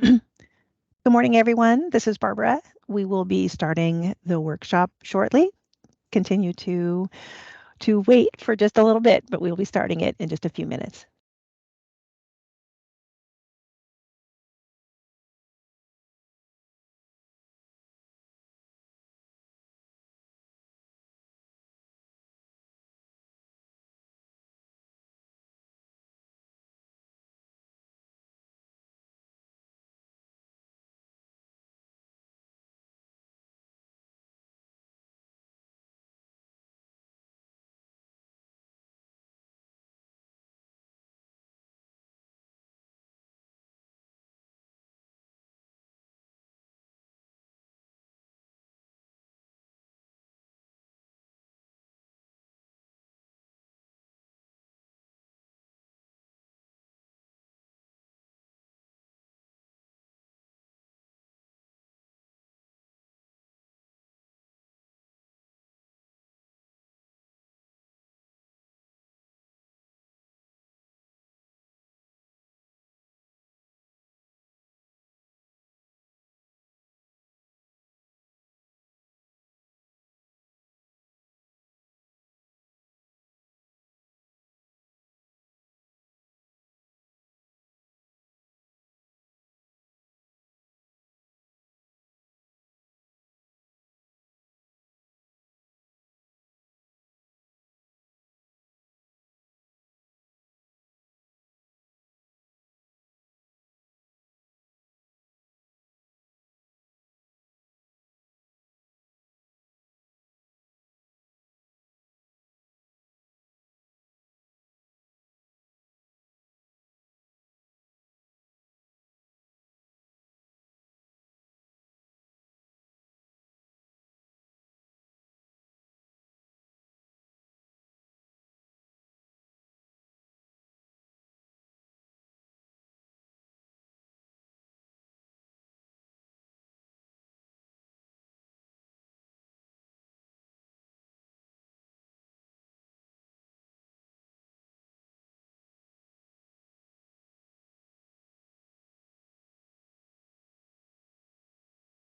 Good morning, everyone. This is Barbara. We will be starting the workshop shortly. Continue to wait for just a little bit, but we'll be starting it in just a few minutes.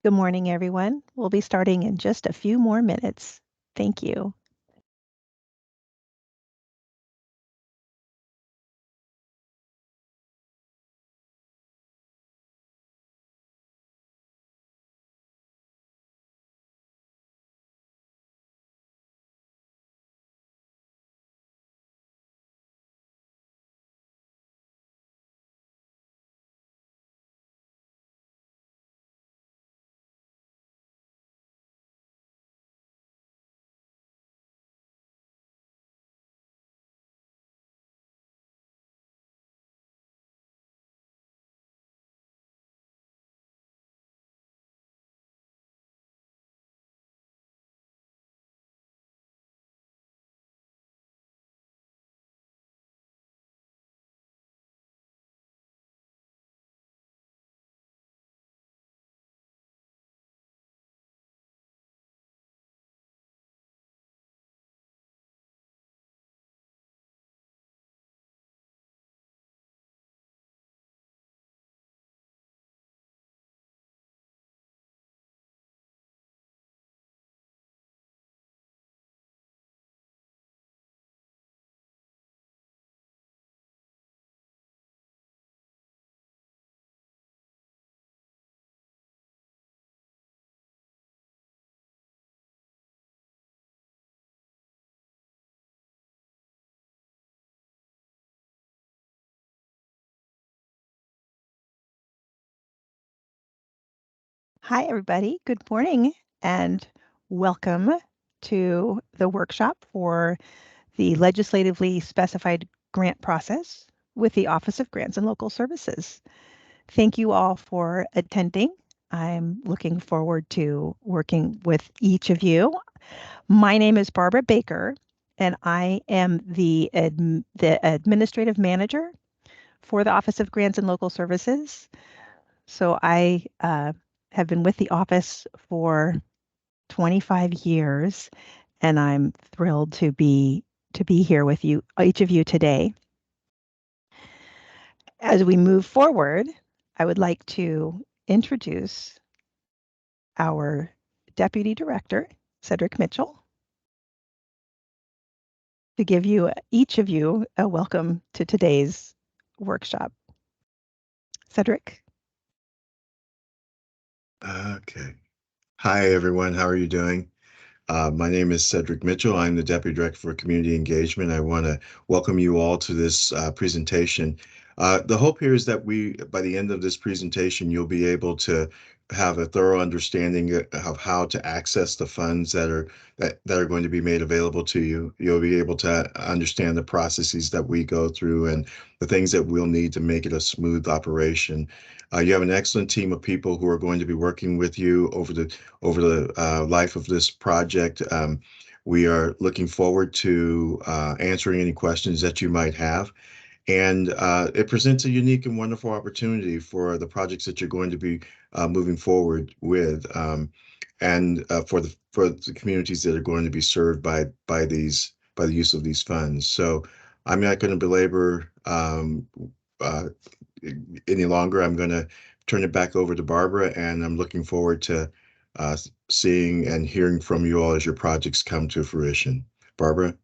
Good morning, everyone. We'll be starting in just a few more minutes. Thank you. Hi, everybody. Good morning and welcome to the workshop for the legislatively specified grant process with the Office of Grants and Local Services. Thank you all for attending. I'm looking forward to working with each of you. My name is Barbara Baker, and I am the administrative manager for the Office of Grants and Local Services. So I have been with the office for 25 years, and I'm thrilled to be here with you, each of you today. As we move forward, I would like to introduce our Deputy Director, Cedric Mitchell, to give you, each of you, a welcome to today's workshop. Cedric. Okay. Hi, everyone. How are you doing? My name is Cedric Mitchell. I'm the Deputy Director for Community Engagement. I want to welcome you all to this presentation. The hope here is that by the end of this presentation, you'll be able to have a thorough understanding of how to access the funds that are going to be made available to you. You'll be able to understand the processes that we go through and the things that we'll need to make it a smooth operation. You have an excellent team of people who are going to be working with you over the life of this project. We are looking forward to answering any questions that you might have. And it presents a unique and wonderful opportunity for the projects that you're going to be moving forward with, and for the communities that are going to be served by the use of these funds. So I'm not going to belabor uh, any longer. I'm going to turn it back over to Barbara, and I'm looking forward to uh, seeing and hearing from you all as your projects come to fruition. Barbara?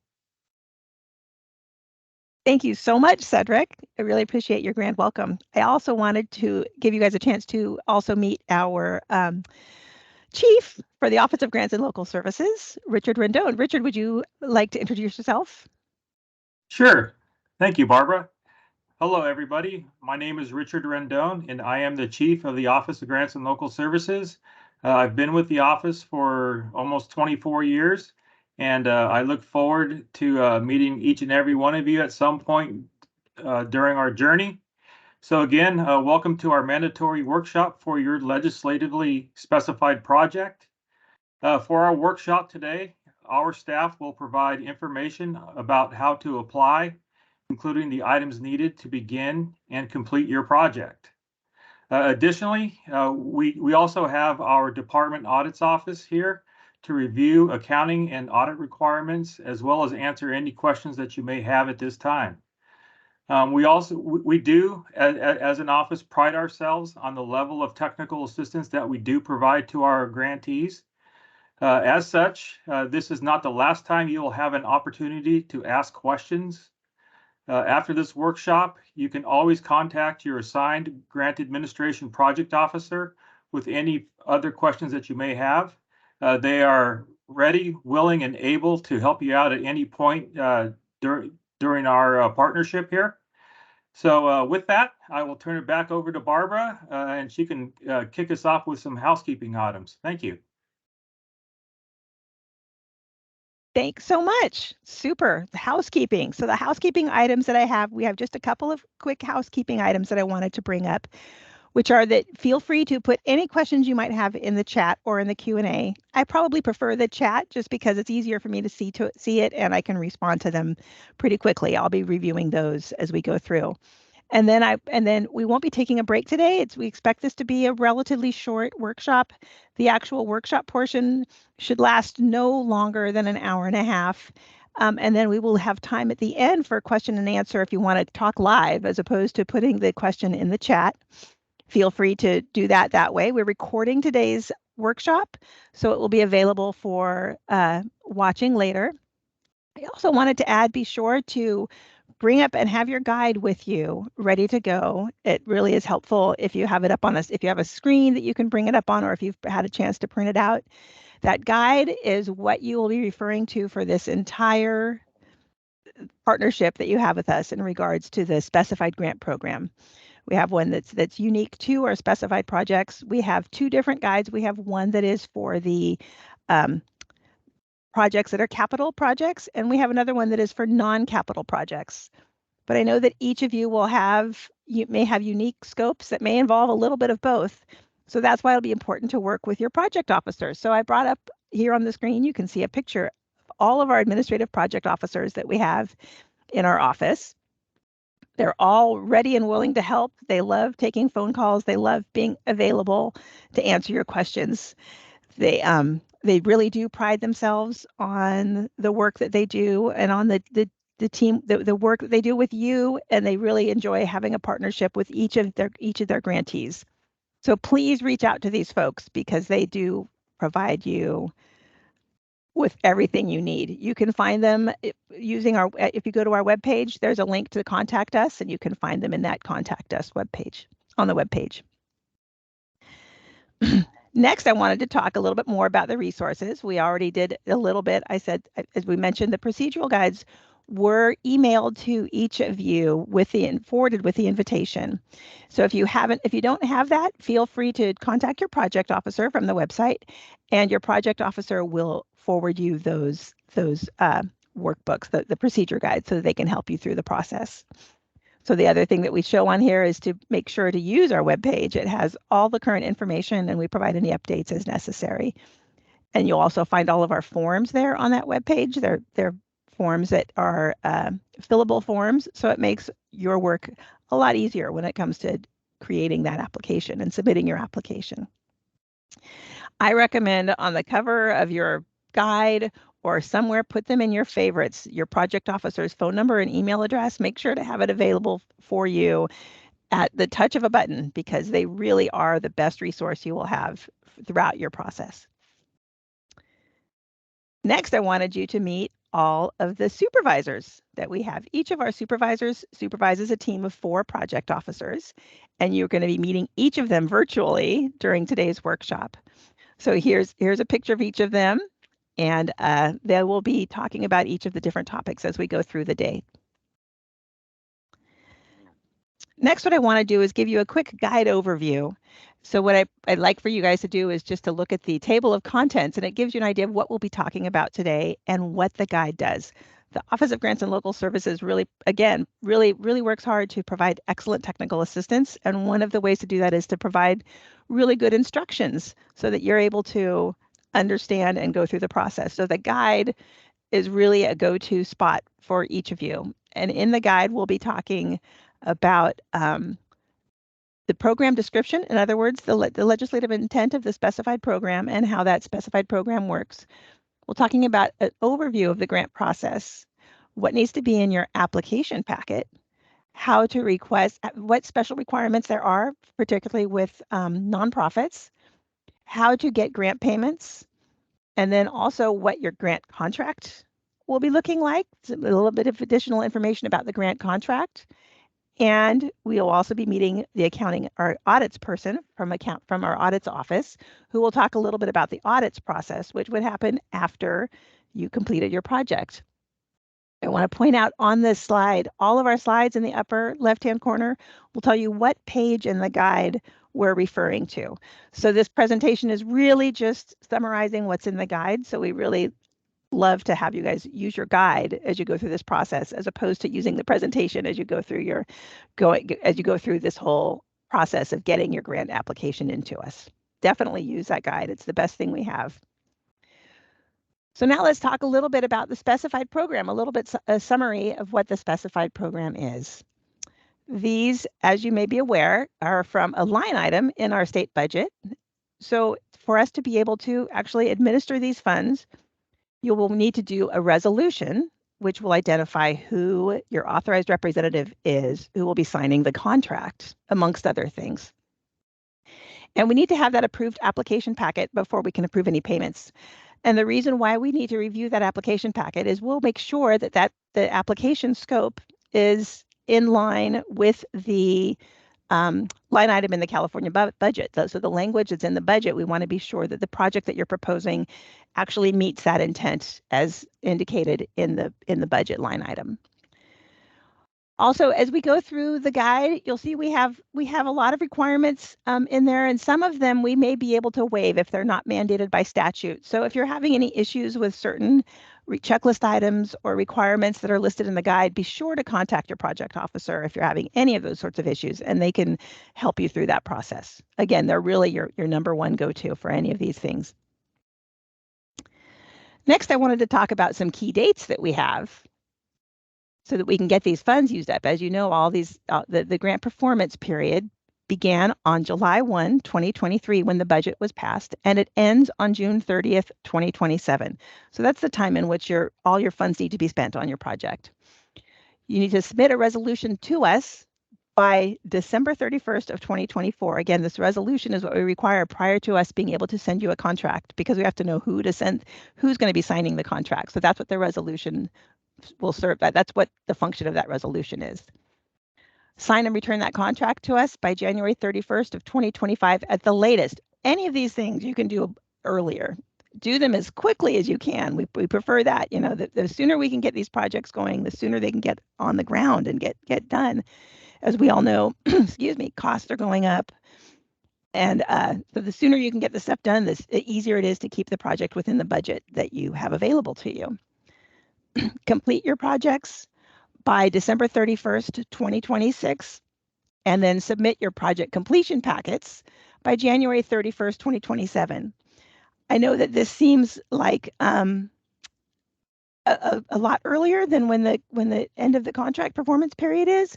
Thank you so much, Cedric. I really appreciate your grand welcome. I also wanted to give you guys a chance to also meet our Chief for the Office of Grants and Local Services, Richard Rendon. Richard, would you like to introduce yourself? Sure. Thank you, Barbara. Hello, everybody. My name is Richard Rendon, and I am the Chief of the Office of Grants and Local Services. I've been with the office for almost 24 years, and I look forward to meeting each and every one of you at some point during our journey. So again, welcome to our mandatory workshop for your legislatively specified project. For our workshop today, our staff will provide information about how to apply, including the items needed to begin and complete your project. Additionally, we also have our Department Audits Office here to review accounting and audit requirements, as well as answer any questions that you may have at this time. We do, as an office, pride ourselves on the level of technical assistance that we do provide to our grantees. As such, this is not the last time you will have an opportunity to ask questions. After this workshop, you can always contact your assigned grant administration project officer with any other questions that you may have. They are ready, willing, and able to help you out at any point during our partnership here. So with that, I will turn it back over to Barbara, and she can kick us off with some housekeeping items. Thank you. Thanks so much. Super. The housekeeping. So the housekeeping items that I have, we have just a couple of quick housekeeping items that I wanted to bring up, which are that feel free to put any questions you might have in the chat or in the Q&A. I probably prefer the chat just because it's easier for me to see it and I can respond to them pretty quickly. I'll be reviewing those as we go through. And then we won't be taking a break today. We expect this to be a relatively short workshop. The actual workshop portion should last no longer than an hour and a half. And then we will have time at the end for question and answer if you want to talk live as opposed to putting the question in the chat. Feel free to do that way. We're recording today's workshop, so it will be available for watching later. I also wanted to add, be sure to bring up and have your guide with you ready to go. It really is helpful if you have it up on if you have a screen that you can bring it up on, or if you've had a chance to print it out. That guide is what you will be referring to for this entire partnership that you have with us in regards to the specified grant program. We have one that's unique to our specified projects. We have two different guides. We have one that is for the projects that are capital projects, and we have another one that is for non-capital projects. But I know that each of you may have unique scopes that may involve a little bit of both. So that's why it'll be important to work with your project officers. So I brought up here on the screen, you can see a picture of all of our administrative project officers that we have in our office. They're all ready and willing to help. They love taking phone calls. They love being available to answer your questions. They really do pride themselves on the work that they do and on the the team, the work that they do with you, and they really enjoy having a partnership with each of their grantees. So please reach out to these folks because they do provide you with everything you need. You can find them using if you go to our webpage, there's a link to contact us, and you can find them in that contact us webpage on the webpage. Next, I wanted to talk a little bit more about the resources. We already did a little bit. I said, as we mentioned, the procedural guides were emailed to each of you forwarded with the invitation. So if you don't have that, feel free to contact your project officer from the website, and your project officer will forward you those workbooks, the procedure guides, so that they can help you through the process. So the other thing that we show on here is to make sure to use our webpage. It has all the current information, and we provide any updates as necessary. And you'll also find all of our forms there on that webpage. They're forms that are fillable forms, so it makes your work a lot easier when it comes to creating that application and submitting your application. I recommend on the cover of your guide or somewhere, put them in your favorites, your project officer's phone number and email address. Make sure to have it available for you at the touch of a button, because they really are the best resource you will have throughout your process. Next, I wanted you to meet all of the supervisors that we have. Each of our supervisors supervises a team of 4 project officers, and you're going to be meeting each of them virtually during today's workshop. So here's a picture of each of them. And they will be talking about each of the different topics as we go through the day. Next, what I want to do is give you a quick guide overview. So what I'd like for you guys to do is just to look at the table of contents, and it gives you an idea of what we'll be talking about today and what the guide does. The Office of Grants and Local Services really works hard to provide excellent technical assistance. And one of the ways to do that is to provide really good instructions so that you're able to understand and go through the process. So the guide is really a go-to spot for each of you. And in the guide, we'll be talking about the program description. In other words, the legislative intent of the specified program and how that specified program works. We're talking about an overview of the grant process, what needs to be in your application packet, how to request, what special requirements there are, particularly with nonprofits, how to get grant payments, and then also what your grant contract will be looking like. A little bit of additional information about the grant contract. And we'll also be meeting the accounting or audits person from our audits office, who will talk a little bit about the audits process, which would happen after you completed your project. I want to point out on this slide, all of our slides in the upper left-hand corner will tell you what page in the guide we're referring to. So this presentation is really just summarizing what's in the guide. So we really love to have you guys use your guide as you go through this process, as opposed to using the presentation as you go through this whole process of getting your grant application into us. Definitely use that guide. It's the best thing we have. So now let's talk a little bit about the specified program, a summary of what the specified program is. These, as you may be aware, are from a line item in our state budget. So for us to be able to actually administer these funds, you will need to do a resolution, which will identify who your authorized representative is, who will be signing the contract, amongst other things. And we need to have that approved application packet before we can approve any payments. And the reason why we need to review that application packet is we'll make sure that the application scope is in line with the line item in the California budget. So the language that's in the budget, we want to be sure that the project that you're proposing actually meets that intent as indicated in the budget line item. Also, as we go through the guide, you'll see we have a lot of requirements in there, and some of them we may be able to waive if they're not mandated by statute. So if you're having any issues with certain checklist items or requirements that are listed in the guide, be sure to contact your project officer if you're having any of those sorts of issues, and they can help you through that process. Again, they're really your number one go-to for any of these things. Next, I wanted to talk about some key dates that we have so that we can get these funds used up. As you know, all these the grant performance period began on July 1, 2023, when the budget was passed, and it ends on June 30th, 2027. So that's the time in which all your funds need to be spent on your project. You need to submit a resolution to us by December 31st of 2024. Again, this resolution is what we require prior to us being able to send you a contract, because we have to know who's going to be signing the contract. So that's what the resolution will serve. That's what the function of that resolution is. Sign and return that contract to us by January 31st of 2025 at the latest. Any of these things you can do earlier. Do them as quickly as you can. We prefer that. The sooner we can get these projects going, the sooner they can get on the ground and get done. As we all know, excuse me, costs are going up. And so the sooner you can get the stuff done, the easier it is to keep the project within the budget that you have available to you. Complete your projects by December 31st, 2026, and then submit your project completion packets by January 31st, 2027. I know that this seems like a lot earlier than when the end of the contract performance period is,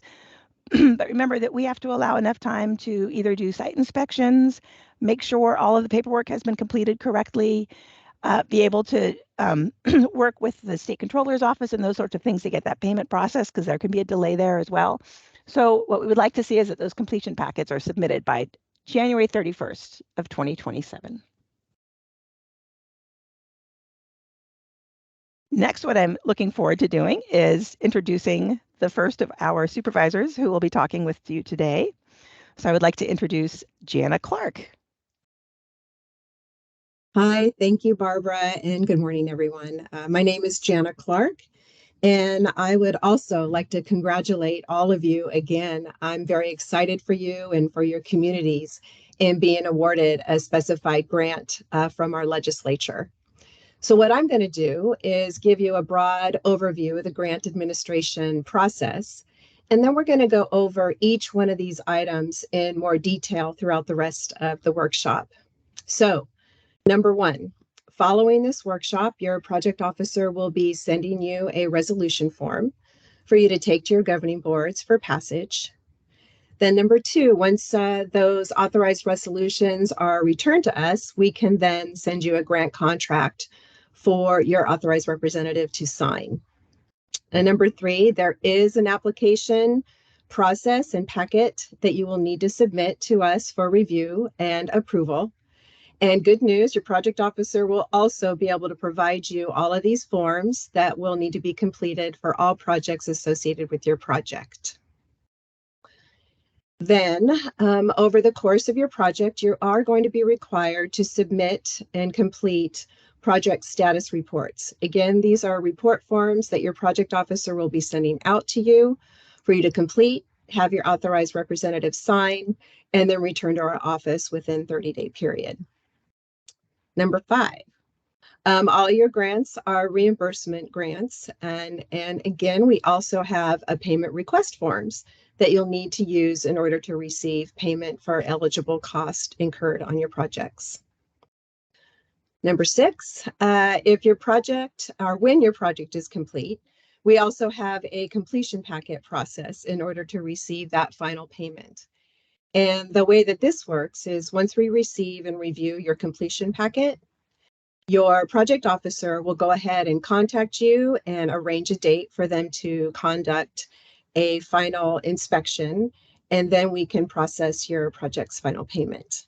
but remember that we have to allow enough time to either do site inspections, make sure all of the paperwork has been completed correctly, be able to work with the state controller's office and those sorts of things to get that payment process, because there can be a delay there as well. So what we would like to see is that those completion packets are submitted by January 31st of 2027. Next, what I'm looking forward to doing is introducing the first of our supervisors who will be talking with you today. So I would like to introduce Jana Clark. Hi, thank you, Barbara, and good morning, everyone. My name is Jana Clark, and I would also like to congratulate all of you again. I'm very excited for you and for your communities in being awarded a specified grant from our legislature. So what I'm going to do is give you a broad overview of the grant administration process, and then we're going to go over each one of these items in more detail throughout the rest of the workshop. So, number one, following this workshop, your project officer will be sending you a resolution form for you to take to your governing boards for passage. Then number two, once those authorized resolutions are returned to us, we can then send you a grant contract for your authorized representative to sign. And number three, there is an application process and packet that you will need to submit to us for review and approval. And good news, your project officer will also be able to provide you all of these forms that will need to be completed for all projects associated with your project. Then, over the course of your project, you are going to be required to submit and complete project status reports. Again, these are report forms that your project officer will be sending out to you for you to complete, have your authorized representative sign, and then return to our office within 30-day period. Number five, all your grants are reimbursement grants. And again, we also have a payment request forms that you'll need to use in order to receive payment for eligible cost incurred on your projects. Number six, if your project or when your project is complete, we also have a completion packet process in order to receive that final payment. And the way that this works is once we receive and review your completion packet, your project officer will go ahead and contact you and arrange a date for them to conduct a final inspection, and then we can process your project's final payment.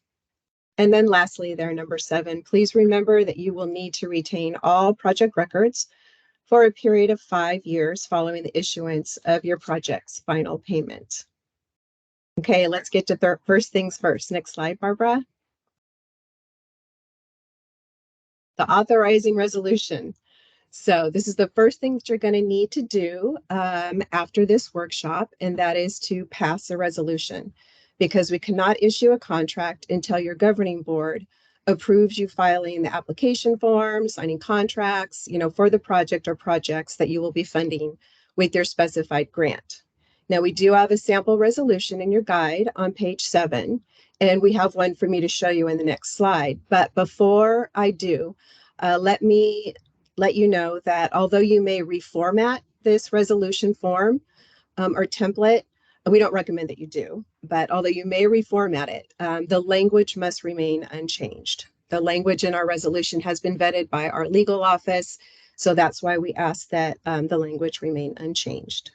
And then lastly, there, number seven, please remember that you will need to retain all project records for a period of 5 years following the issuance of your project's final payment. Okay, let's get to first things first. Next slide, Barbara. The authorizing resolution. So this is the first thing that you're going to need to do after this workshop, and that is to pass a resolution, because we cannot issue a contract until your governing board approves you filing the application form, signing contracts, for the project or projects that you will be funding with your specified grant. Now, we do have a sample resolution in your guide on page 7, and we have one for me to show you in the next slide. But before I do, let me let you know that although you may reformat this resolution form or template, we don't recommend that you do, but although you may reformat it, the language must remain unchanged. The language in our resolution has been vetted by our legal office, so that's why we ask that the language remain unchanged.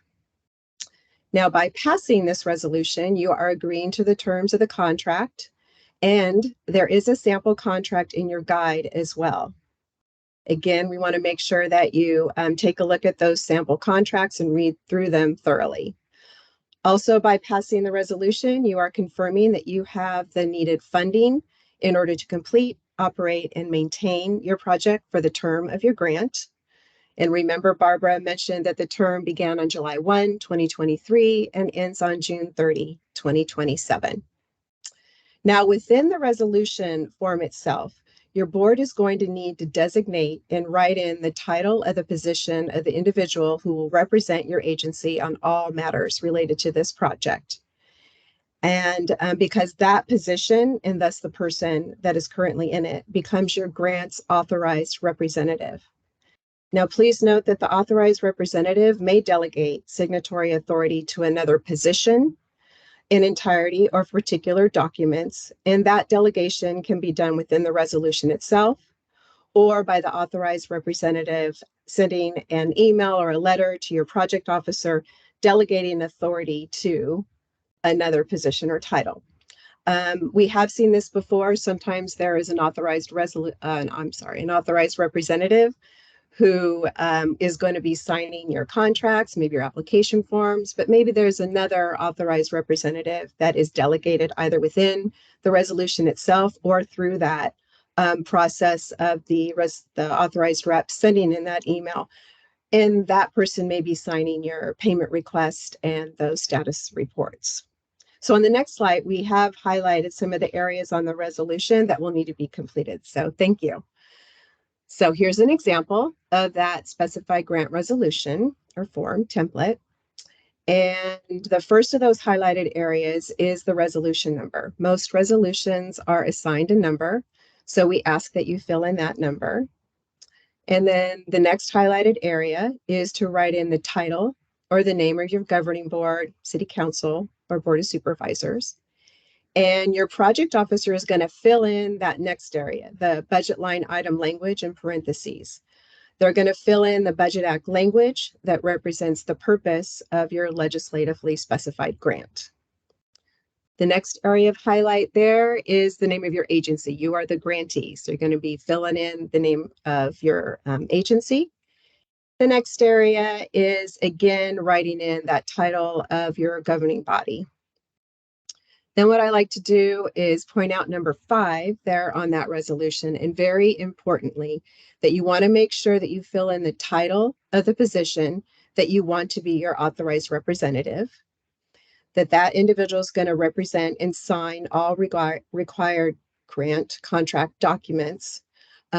Now, by passing this resolution, you are agreeing to the terms of the contract, and there is a sample contract in your guide as well. Again, we want to make sure that you take a look at those sample contracts and read through them thoroughly. Also, by passing the resolution, you are confirming that you have the needed funding in order to complete, operate, and maintain your project for the term of your grant. And remember, Barbara mentioned that the term began on July 1, 2023 and ends on June 30, 2027. Now, within the resolution form itself, your board is going to need to designate and write in the title of the position of the individual who will represent your agency on all matters related to this project. And because that position, and thus the person that is currently in it, becomes your grant's authorized representative. Now, please note that the authorized representative may delegate signatory authority to another position in entirety or particular documents, and that delegation can be done within the resolution itself or by the authorized representative sending an email or a letter to your project officer delegating authority to another position or title. We have seen this before. Sometimes there is an authorized representative who is going to be signing your contracts, maybe your application forms, but maybe there's another authorized representative that is delegated either within the resolution itself or through that process of the authorized rep sending in that email. And that person may be signing your payment request and those status reports. So on the next slide, we have highlighted some of the areas on the resolution that will need to be completed. So thank you. So here's an example of that specified grant resolution or form template. And the first of those highlighted areas is the resolution number. Most resolutions are assigned a number, so we ask that you fill in that number. And then the next highlighted area is to write in the title or the name of your governing board, city council, or board of supervisors. And your project officer is going to fill in that next area, the budget line item language in parentheses. They're going to fill in the Budget Act language that represents the purpose of your legislatively specified grant. The next area of highlight there is the name of your agency. You are the grantee, so you're going to be filling in the name of your agency. The next area is, again, writing in that title of your governing body. Then what I like to do is point out number 5 there on that resolution, and very importantly, that you want to make sure that you fill in the title of the position that you want to be your authorized representative, that individual is going to represent and sign all required grant contract documents.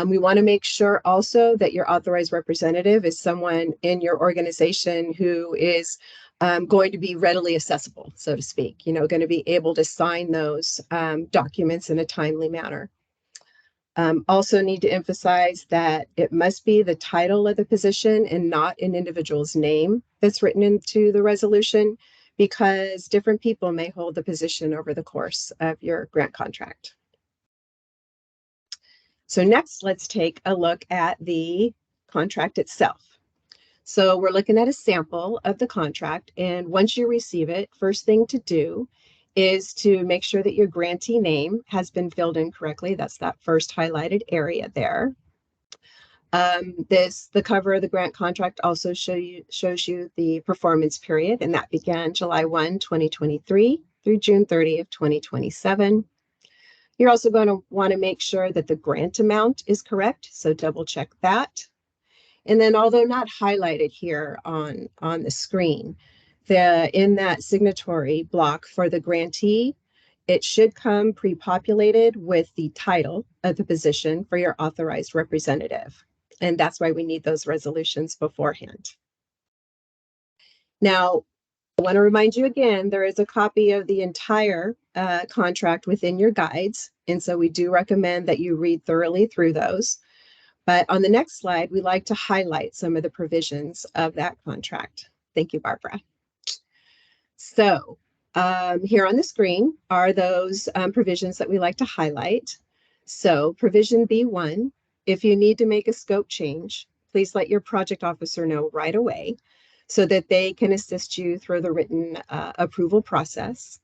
We want to make sure also that your authorized representative is someone in your organization who is going to be readily accessible, so to speak, going to be able to sign those documents in a timely manner. Also need to emphasize that it must be the title of the position and not an individual's name that's written into the resolution, because different people may hold the position over the course of your grant contract. So next, let's take a look at the contract itself. So we're looking at a sample of the contract, and once you receive it, first thing to do is to make sure that your grantee name has been filled in correctly. That's that first highlighted area there. The cover of the grant contract also shows you the performance period, and that began July 1, 2023 through June 30th, 2027. You're also going to want to make sure that the grant amount is correct, so double check that. And then, although not highlighted here on the screen, in that signatory block for the grantee, it should come pre-populated with the title of the position for your authorized representative. And that's why we need those resolutions beforehand. Now, I want to remind you again, there is a copy of the entire contract within your guides. And so we do recommend that you read thoroughly through those. But on the next slide, we like to highlight some of the provisions of that contract. Thank you, Barbara. So here on the screen are those provisions that we like to highlight. So provision B1, if you need to make a scope change, please let your project officer know right away. so that they can assist you through the written approval process.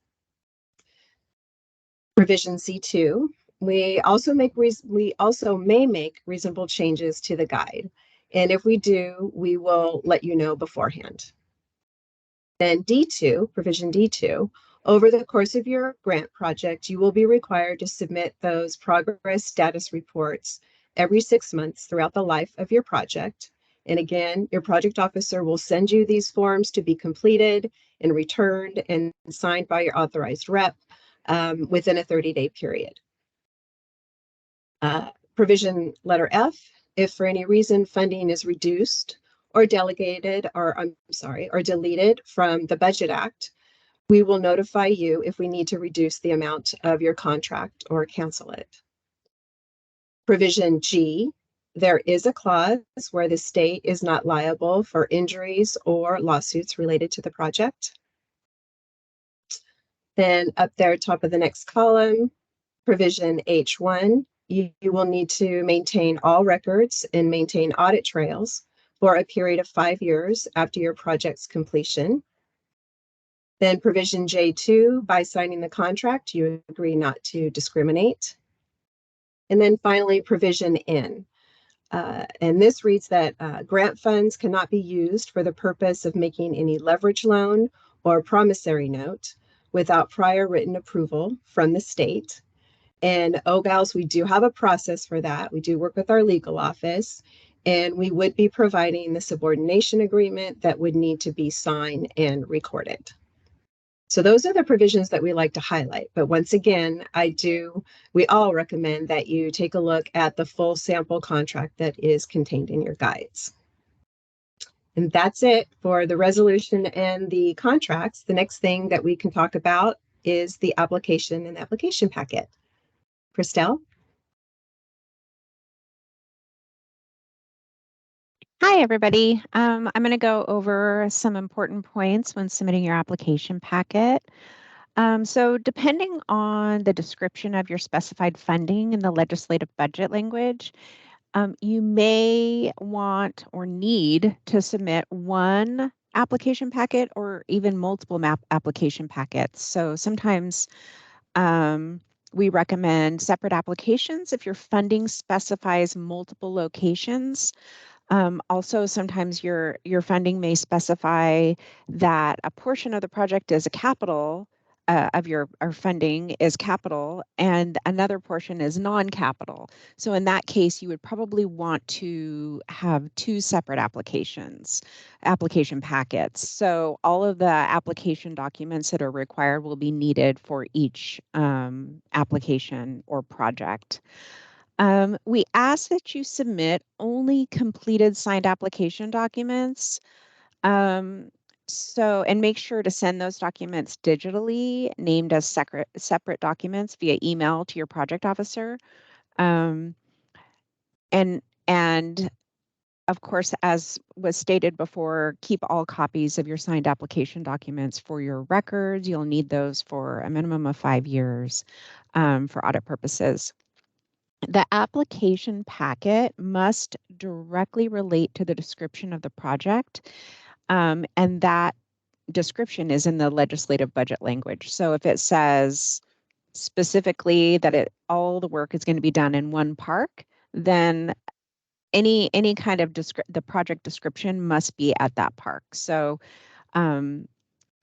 Provision C2, we also may make reasonable changes to the guide. And if we do, we will let you know beforehand. Then D2, provision D2, over the course of your grant project, you will be required to submit those progress status reports every 6 months throughout the life of your project. And again, your project officer will send you these forms to be completed and returned and signed by your authorized rep within a 30-day period. Provision letter F, if for any reason funding is reduced or delegated, or deleted from the Budget Act, we will notify you if we need to reduce the amount of your contract or cancel it. Provision G, there is a clause where the state is not liable for injuries or lawsuits related to the project. Then up there, top of the next column, provision H1, you will need to maintain all records and maintain audit trails for a period of 5 years after your project's completion. Then provision J2, by signing the contract, you agree not to discriminate. And then finally, provision N. And this reads that grant funds cannot be used for the purpose of making any leverage loan or promissory note without prior written approval from the state. And OGALS, we do have a process for that. We do work with our legal office, and we would be providing the subordination agreement that would need to be signed and recorded. So those are the provisions that we like to highlight. But once again, we all recommend that you take a look at the full sample contract that is contained in your guides. And that's it for the resolution and the contracts. The next thing that we can talk about is the application and application packet. Christelle? Hi, everybody. I'm going to go over some important points when submitting your application packet. So depending on the description of your specified funding in the legislative budget language, you may want or need to submit one application packet or even multiple application packets. So sometimes we recommend separate applications if your funding specifies multiple locations. Also, sometimes your funding may specify that a portion of the project is a capital of your funding is capital and another portion is non-capital. So in that case, you would probably want to have two separate application packets. So all of the application documents that are required will be needed for each application or project. We ask that you submit only completed signed application documents. And make sure to send those documents digitally, named as separate documents via email to your project officer. And of course, as was stated before, keep all copies of your signed application documents for your records. You'll need those for a minimum of 5 years for audit purposes. The application packet must directly relate to the description of the project, and that description is in the legislative budget language. So if it says specifically that all the work is going to be done in one park, then any kind of the project description must be at that park. So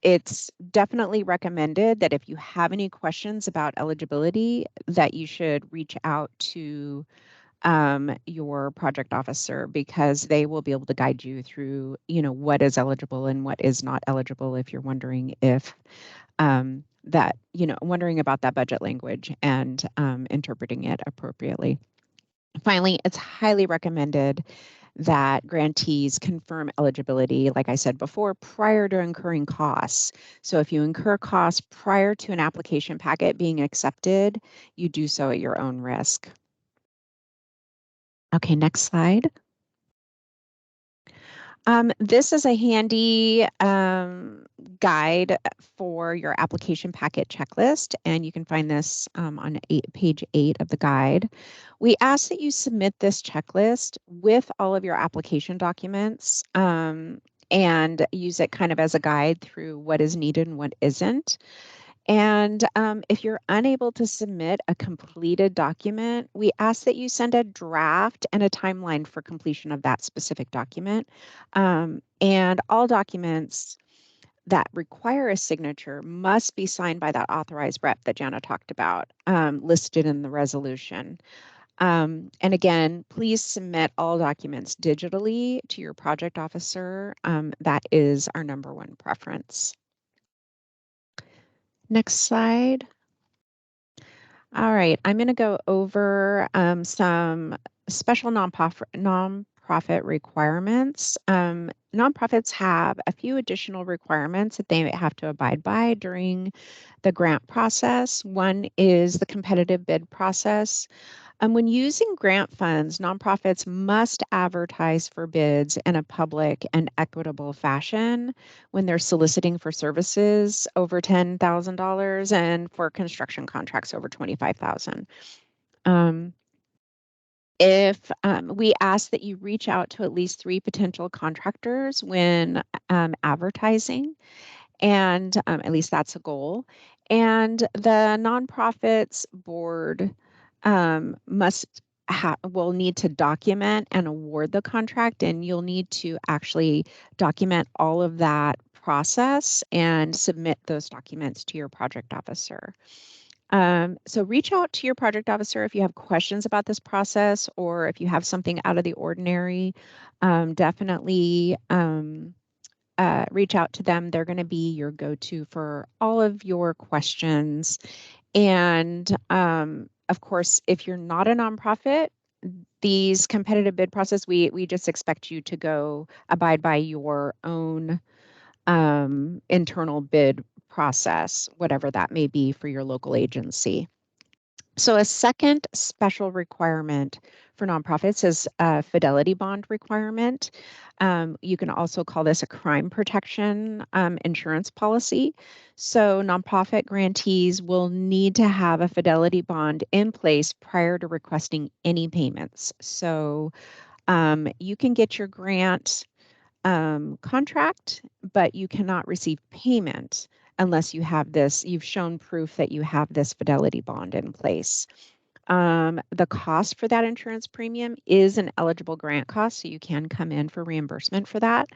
it's definitely recommended that if you have any questions about eligibility, that you should reach out to your project officer, because they will be able to guide you through, what is eligible and what is not eligible if you're wondering if wondering about that budget language and interpreting it appropriately. Finally, it's highly recommended that grantees confirm eligibility, like I said before, prior to incurring costs. So if you incur costs prior to an application packet being accepted, you do so at your own risk. Okay, next slide. This is a handy guide for your application packet checklist, and you can find this on page 8 of the guide. We ask that you submit this checklist with all of your application documents and use it kind of as a guide through what is needed and what isn't. And if you're unable to submit a completed document, we ask that you send a draft and a timeline for completion of that specific document. And all documents that require a signature must be signed by that authorized rep that Jana talked about, listed in the resolution. And again, please submit all documents digitally to your project officer. That is our #1 preference. Next slide. All right, I'm going to go over some special nonprofit requirements. Nonprofits have a few additional requirements that they have to abide by during the grant process. One is the competitive bid process. When using grant funds, nonprofits must advertise for bids in a public and equitable fashion when they're soliciting for services over $10,000 and for construction contracts over $25,000. If we ask that you reach out to at least 3 potential contractors when advertising, and at least that's a goal. And the nonprofits board will need to document and award the contract, and you'll need to actually document all of that process and submit those documents to your project officer. So reach out to your project officer if you have questions about this process, or if you have something out of the ordinary. Definitely reach out to them. They're going to be your go-to for all of your questions. And of course, if you're not a nonprofit, these competitive bid process, we just expect you to go abide by your own internal bid process, whatever that may be for your local agency. So a second special requirement for nonprofits is a fidelity bond requirement. You can also call this a crime protection insurance policy. So nonprofit grantees will need to have a fidelity bond in place prior to requesting any payments. So you can get your grant contract, but you cannot receive payment unless you have this, you've shown proof that you have this fidelity bond in place. The cost for that insurance premium is an eligible grant cost, so you can come in for reimbursement for that.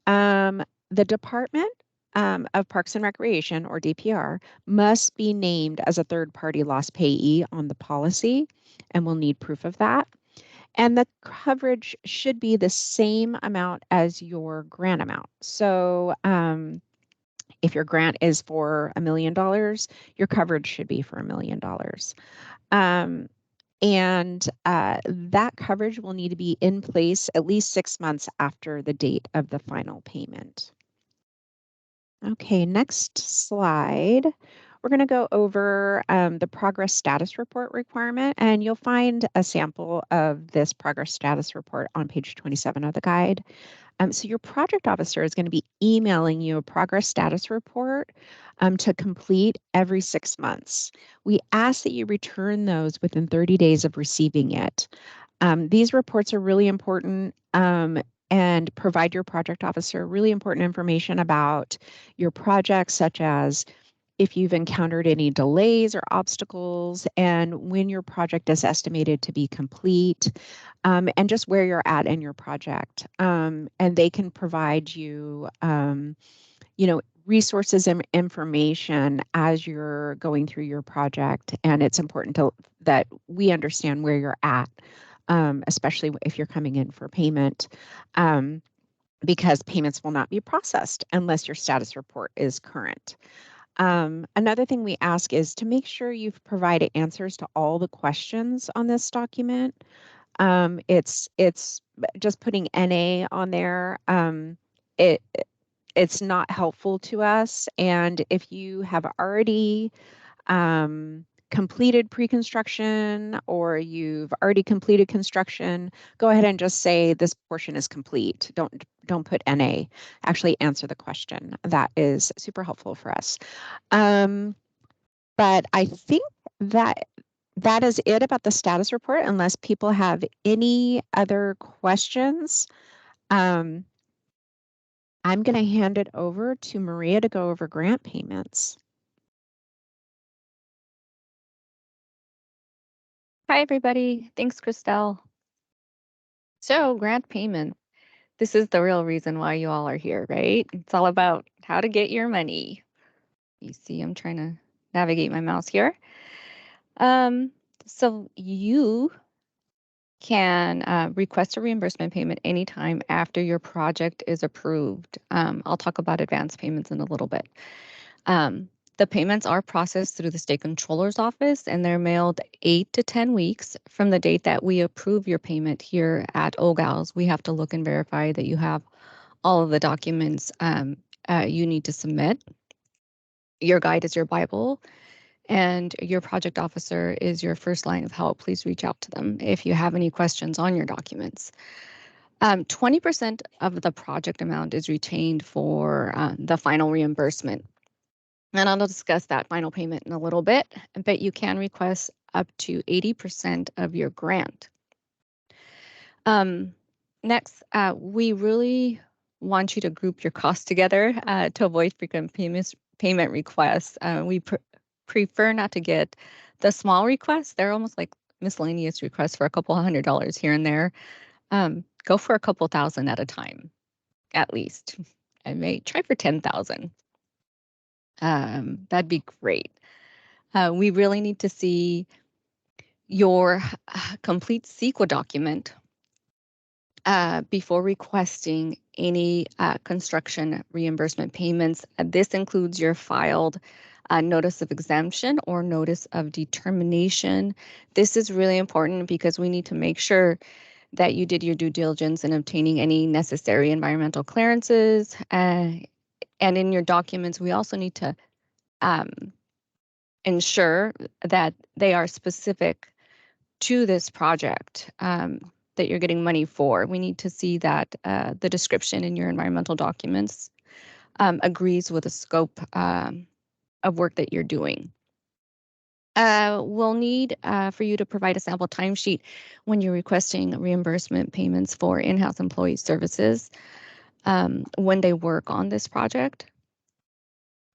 The Department of Parks and Recreation, or DPR, must be named as a third-party loss payee on the policy, and we'll need proof of that. And the coverage should be the same amount as your grant amount. So if your grant is for $1 million, your coverage should be for $1 million. And that coverage will need to be in place at least 6 months after the date of the final payment. Okay, next slide. We're going to go over the progress status report requirement, and you'll find a sample of this progress status report on page 27 of the guide. So your project officer is going to be emailing you a progress status report to complete every 6 months. We ask that you return those within 30 days of receiving it. These reports are really important and provide your project officer really important information about your project, such as if you've encountered any delays or obstacles, and when your project is estimated to be complete, and just where you're at in your project. And they can provide you, resources and information as you're going through your project. And it's important that we understand where you're at, especially if you're coming in for payment. Because payments will not be processed unless your status report is current. Another thing we ask is to make sure you've provided answers to all the questions on this document. It's just putting NA on there. It's not helpful to us. And if you have already completed pre-construction, or you've already completed construction, go ahead and just say this portion is complete. Don't put NA. Actually answer the question. That is super helpful for us. But I think that is it about the status report, unless people have any other questions. I'm going to hand it over to Maria to go over grant payments. Hi, everybody. Thanks, Christelle. So, grant payment. This is the real reason why you all are here, right? It's all about how to get your money. You see, I'm trying to navigate my mouse here. So you can request a reimbursement payment anytime after your project is approved. I'll talk about advance payments in a little bit. The payments are processed through the state controller's office, and they're mailed 8 to 10 weeks from the date that we approve your payment here at OGALS. We have to look and verify that you have all of the documents you need to submit. Your guide is your Bible, and your project officer is your first line of help. Please reach out to them if you have any questions on your documents. 20% of the project amount is retained for the final reimbursement. And I'll discuss that final payment in a little bit, but you can request up to 80% of your grant. Next, we really want you to group your costs together to avoid frequent payment requests. We prefer not to get the small requests. They're almost like miscellaneous requests for a couple $100 here and there. Go for a couple thousand at a time, at least. I may try for 10,000. That'd be great. We really need to see your complete CEQA document before requesting any construction reimbursement payments. This includes your filed notice of exemption or notice of determination. This is really important because we need to make sure that you did your due diligence in obtaining any necessary environmental clearances. And in your documents, we also need to ensure that they are specific to this project that you're getting money for. We need to see that the description in your environmental documents agrees with the scope of work that you're doing. We'll need for you to provide a sample timesheet when you're requesting reimbursement payments for in-house employee services when they work on this project.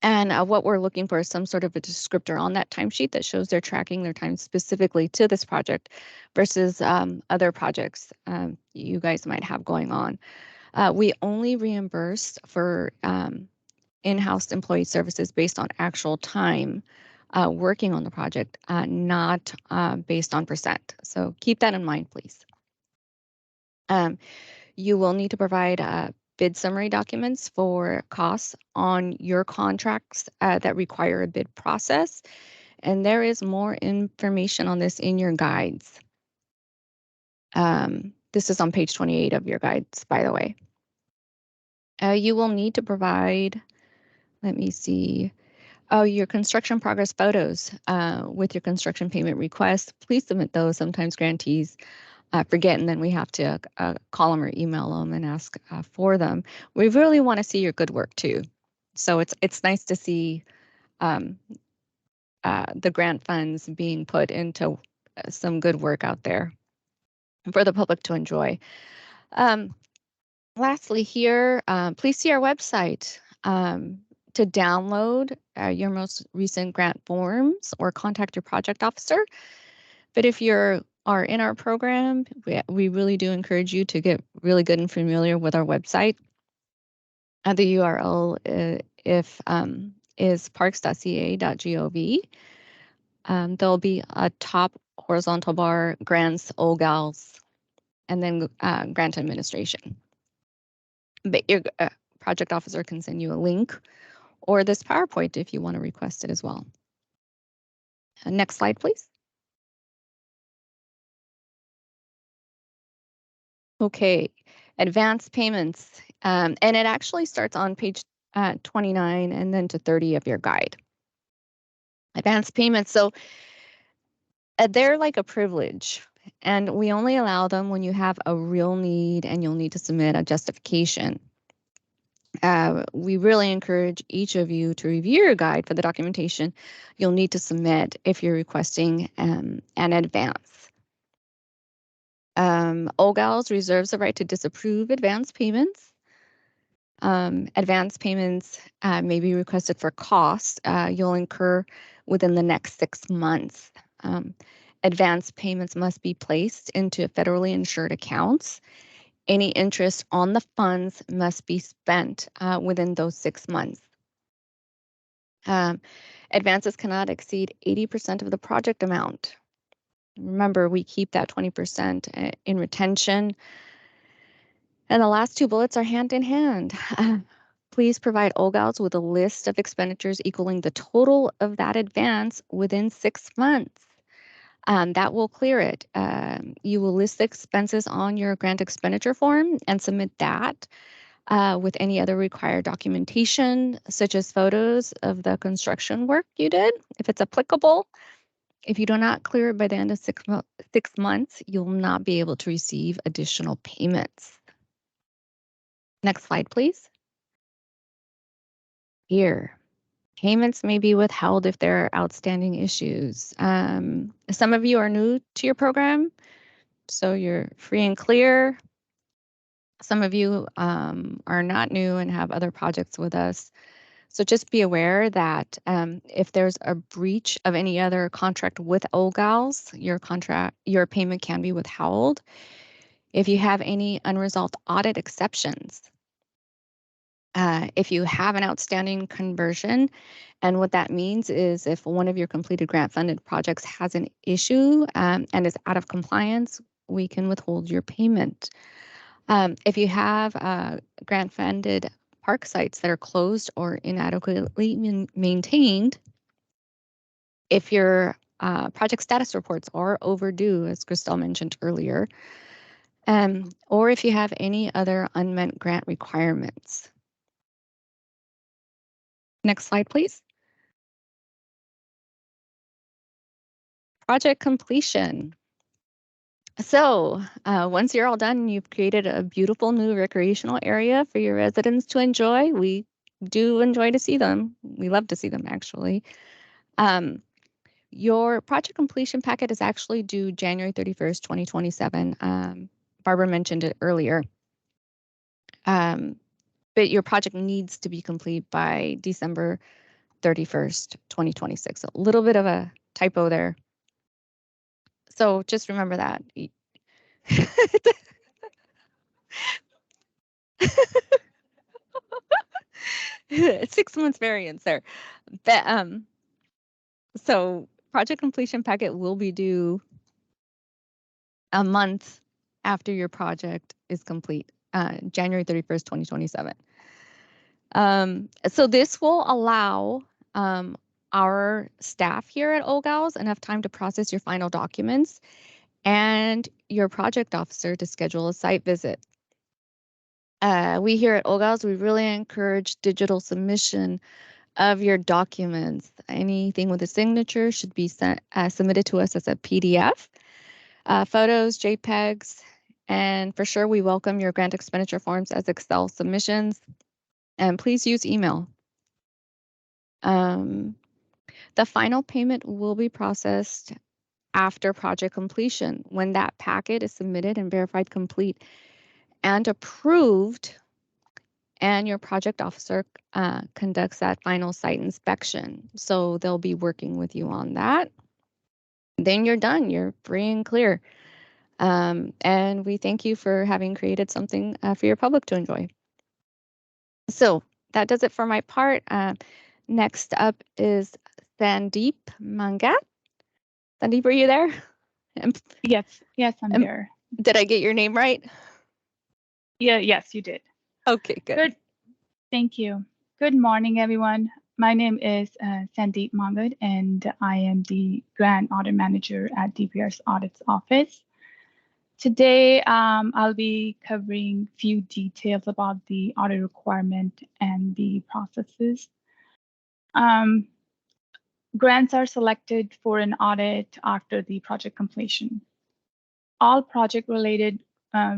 And what we're looking for is some sort of a descriptor on that timesheet that shows they're tracking their time specifically to this project versus other projects you guys might have going on. We only reimburse for in-house employee services based on actual time working on the project, not based on percent. So keep that in mind, please. You will need to provide bid summary documents for costs on your contracts that require a bid process. And there is more information on this in your guides. This is on page 28 of your guides, by the way. You will need to provide, let me see, your construction progress photos with your construction payment request. Please submit those. Sometimes grantees forget, and then we have to call them or email them and ask for them. We really want to see your good work too. So it's nice to see the grant funds being put into some good work out there for the public to enjoy. Lastly here, please see our website to download your most recent grant forms or contact your project officer. But if you are in our program, we really do encourage you to get really good and familiar with our website. The URL is parks.ca.gov. There'll be a top horizontal bar, grants, OGALS, and then grant administration. But your project officer can send you a link or this PowerPoint if you want to request it as well. Next slide, please. Okay, advance payments. And it actually starts on page 29 and then to 30 of your guide. Advance payments. So they're like a privilege, and we only allow them when you have a real need and you'll need to submit a justification. We really encourage each of you to review your guide for the documentation you'll need to submit if you're requesting an advance. OGALS reserves the right to disapprove advance payments. Advance payments may be requested for costs you'll incur within the next 6 months. Advance payments must be placed into federally insured accounts. Any interest on the funds must be spent within those 6 months. Advances cannot exceed 80% of the project amount. Remember, we keep that 20% in retention. And the last two bullets are hand in hand. Please provide OGALs with a list of expenditures equaling the total of that advance within 6 months. That will clear it. You will list the expenses on your grant expenditure form and submit that with any other required documentation, such as photos of the construction work you did, if it's applicable. If you do not clear it by the end of 6 months, you'll not be able to receive additional payments. Next slide, please. Here, payments may be withheld if there are outstanding issues. Some of you are new to your program, so you're free and clear. Some of you are not new and have other projects with us. So just be aware that if there's a breach of any other contract with OGALs, your payment can be withheld. If you have any unresolved audit exceptions, if you have an outstanding conversion, and what that means is if one of your completed grant-funded projects has an issue and is out of compliance, we can withhold your payment. If you have grant-funded park sites that are closed or inadequately maintained, if your project status reports are overdue, as Christelle mentioned earlier, or if you have any other unmet grant requirements. Next slide, please. Project completion. So once you're all done, you've created a beautiful new recreational area for your residents to enjoy. We do enjoy to see them. We love to see them, actually. Your project completion packet is actually due January 31st, 2027. Barbara mentioned it earlier. But your project needs to be complete by December 31st, 2026. A little bit of a typo there. So just remember that. It's 6 months variance there. But so project completion packet will be due a month after your project is complete, January 31st, 2027. So this will allow our staff here at OGALS enough time to process your final documents and your project officer to schedule a site visit. We here at OGALS, we really encourage digital submission of your documents. Anything with a signature should be submitted to us as a PDF, photos, JPEGs, and for sure we welcome your grant expenditure forms as Excel submissions. And please use email. The final payment will be processed after project completion. When that packet is submitted and verified complete and approved, and your project officer conducts that final site inspection. So they'll be working with you on that. Then you're done. You're free and clear. And we thank you for having created something for your public to enjoy. So that does it for my part. Next up is Sandeep Mangat. Sandeep, are you there? Yes, I'm there. Did I get your name right? Yeah, yes, you did. Okay, good. Thank you. Good morning, everyone. My name is Sandeep Mangat, and I am the Grant Audit Manager at DPR's Audits Office. Today, I'll be covering a few details about the audit requirement and the processes. Grants are selected for an audit after the project completion. All project-related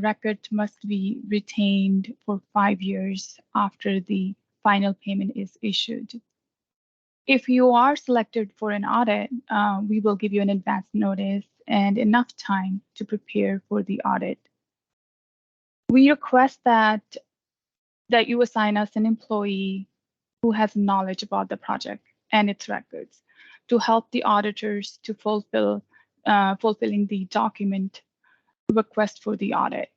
records must be retained for 5 years after the final payment is issued. If you are selected for an audit, we will give you an advance notice and enough time to prepare for the audit. We request that that you assign us an employee who has knowledge about the project and its records to help the auditors to fulfilling the document request for the audit.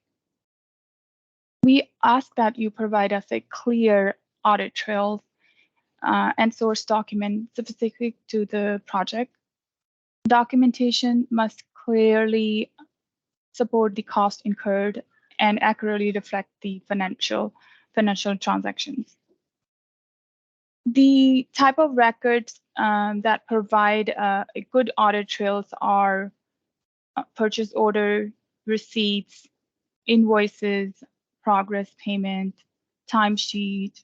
We ask that you provide us a clear audit trail and source document specific to the project. Documentation must clearly support the cost incurred and accurately reflect the financial transactions. The type of records that provide a good audit trails are purchase order, receipts, invoices, progress payment, timesheet,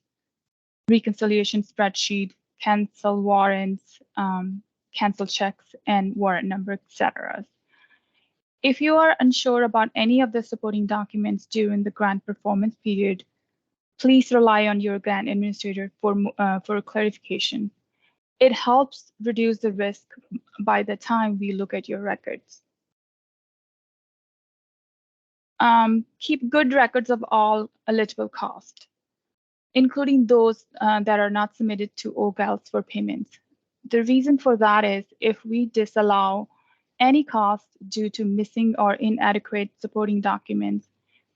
reconciliation spreadsheet, cancel warrants, cancel checks, and warrant number, etc. If you are unsure about any of the supporting documents during the grant performance period, please rely on your grant administrator for clarification. It helps reduce the risk by the time we look at your records. Keep good records of all eligible costs, including those that are not submitted to OGALs for payments. The reason for that is if we disallow any costs due to missing or inadequate supporting documents,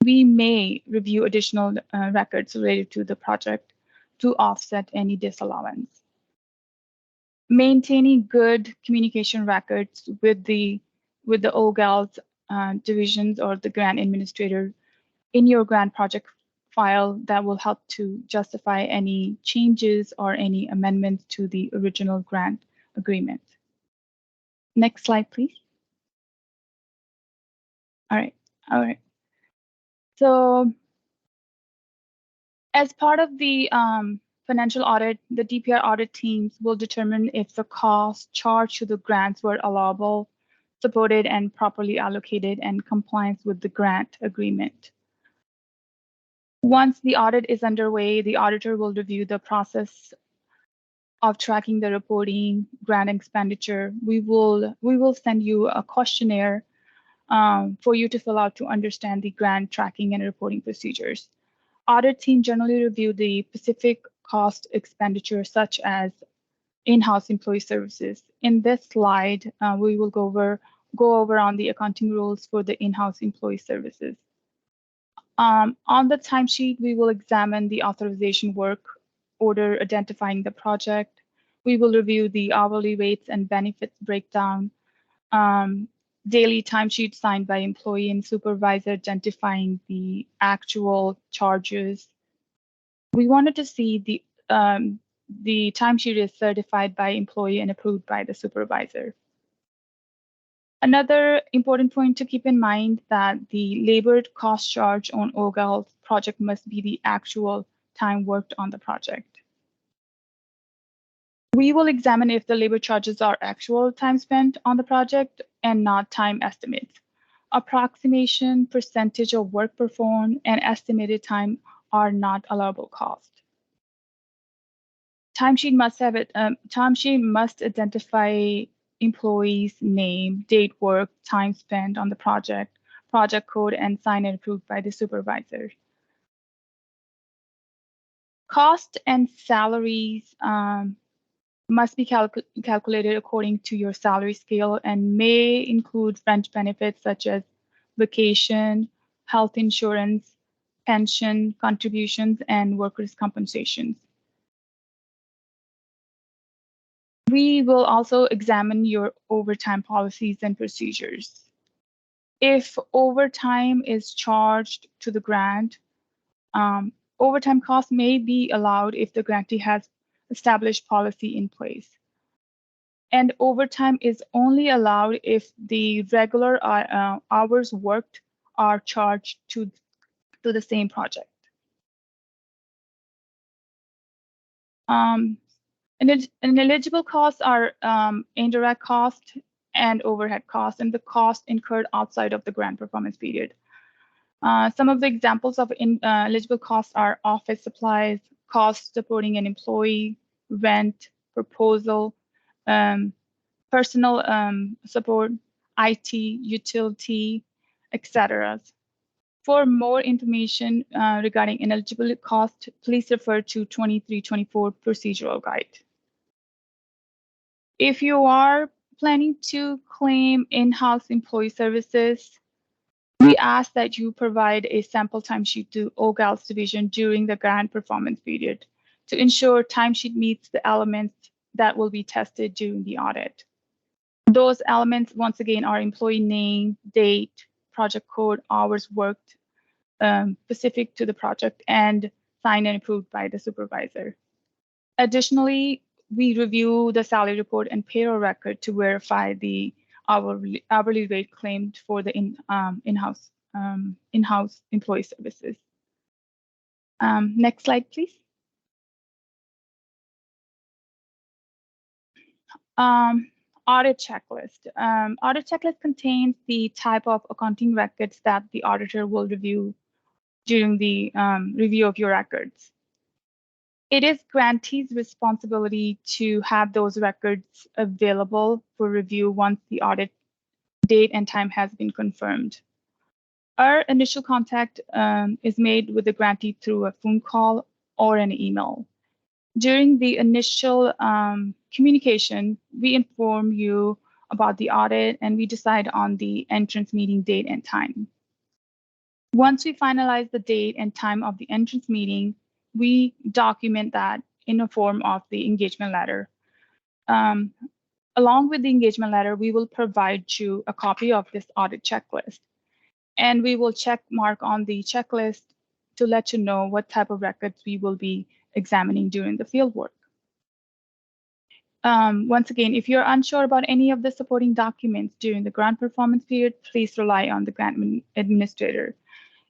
we may review additional records related to the project to offset any disallowance. Maintaining good communication records with the OGALs divisions or the grant administrator in your grant project file that will help to justify any changes or any amendments to the original grant agreement. Next slide, please. All right. So as part of the financial audit, the DPR audit teams will determine if the costs charged to the grants were allowable, supported, and properly allocated and compliance with the grant agreement. Once the audit is underway, the auditor will review the process of tracking the reporting, grant expenditure. We will send you a questionnaire for you to fill out to understand the grant tracking and reporting procedures. Audit team generally review the specific cost expenditure such as in-house employee services. In this slide, we will go over on the accounting rules for the in-house employee services. On the timesheet, we will examine the authorization work order identifying the project. We will review the hourly rates and benefits breakdown, daily timesheet signed by employee and supervisor identifying the actual charges. We wanted to see the timesheet is certified by employee and approved by the supervisor. Another important point to keep in mind that the labor cost charge on OGAL project must be the actual time worked on the project. We will examine if the labor charges are actual time spent on the project and not time estimates. Approximation, percentage of work performed, and estimated time are not allowable cost. Timesheet must identify employee's name, date worked, time spent on the project code, and signed and approved by the supervisor. Cost and salaries must be calculated according to your salary scale and may include fringe benefits such as vacation, health insurance, pension contributions, and workers' compensations. We will also examine your overtime policies and procedures. If overtime is charged to the grant, overtime costs may be allowed if the grantee has established policy in place. And overtime is only allowed if the regular hours worked are charged to the same project. Ineligible costs are indirect costs and overhead costs, and the costs incurred outside of the grant performance period. Some of the examples of eligible costs are office supplies, costs supporting an employee, rent, proposal, personal support, IT, utility, etc. For more information regarding ineligibility cost, please refer to 2324 procedural guide. If you are planning to claim in-house employee services, we ask that you provide a sample timesheet to OGAL's division during the grant performance period to ensure timesheet meets the elements that will be tested during the audit. Those elements, once again, are employee name, date, project code, hours worked, specific to the project, and signed and approved by the supervisor. Additionally, we review the salary report and payroll record to verify the hourly rate claimed for the in-house employee services. Next slide, please. Audit checklist. Audit checklist contains the type of accounting records that the auditor will review during the review of your records. It is grantee's responsibility to have those records available for review once the audit date and time has been confirmed. Our initial contact is made with the grantee through a phone call or an email. During the initial communication, we inform you about the audit and we decide on the entrance meeting date and time. Once we finalize the date and time of the entrance meeting, we document that in a form of the engagement letter. Along with the engagement letter, we will provide you a copy of this audit checklist. And we will check mark on the checklist to let you know what type of records we will be examining during the field work. Once again, if you're unsure about any of the supporting documents during the grant performance period, please rely on the grant administrator.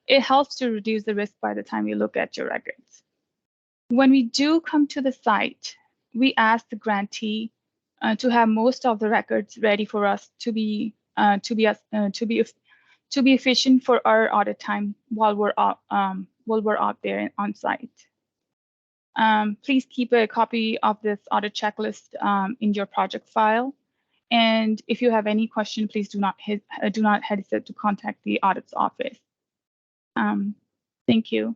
It helps to reduce the risk by the time you look at your records. When we do come to the site, we ask the grantee to have most of the records ready for us to be efficient for our audit time while we're out there on site. Please keep a copy of this audit checklist in your project file. And if you have any question, please do not hesitate to contact the audit's office. Thank you.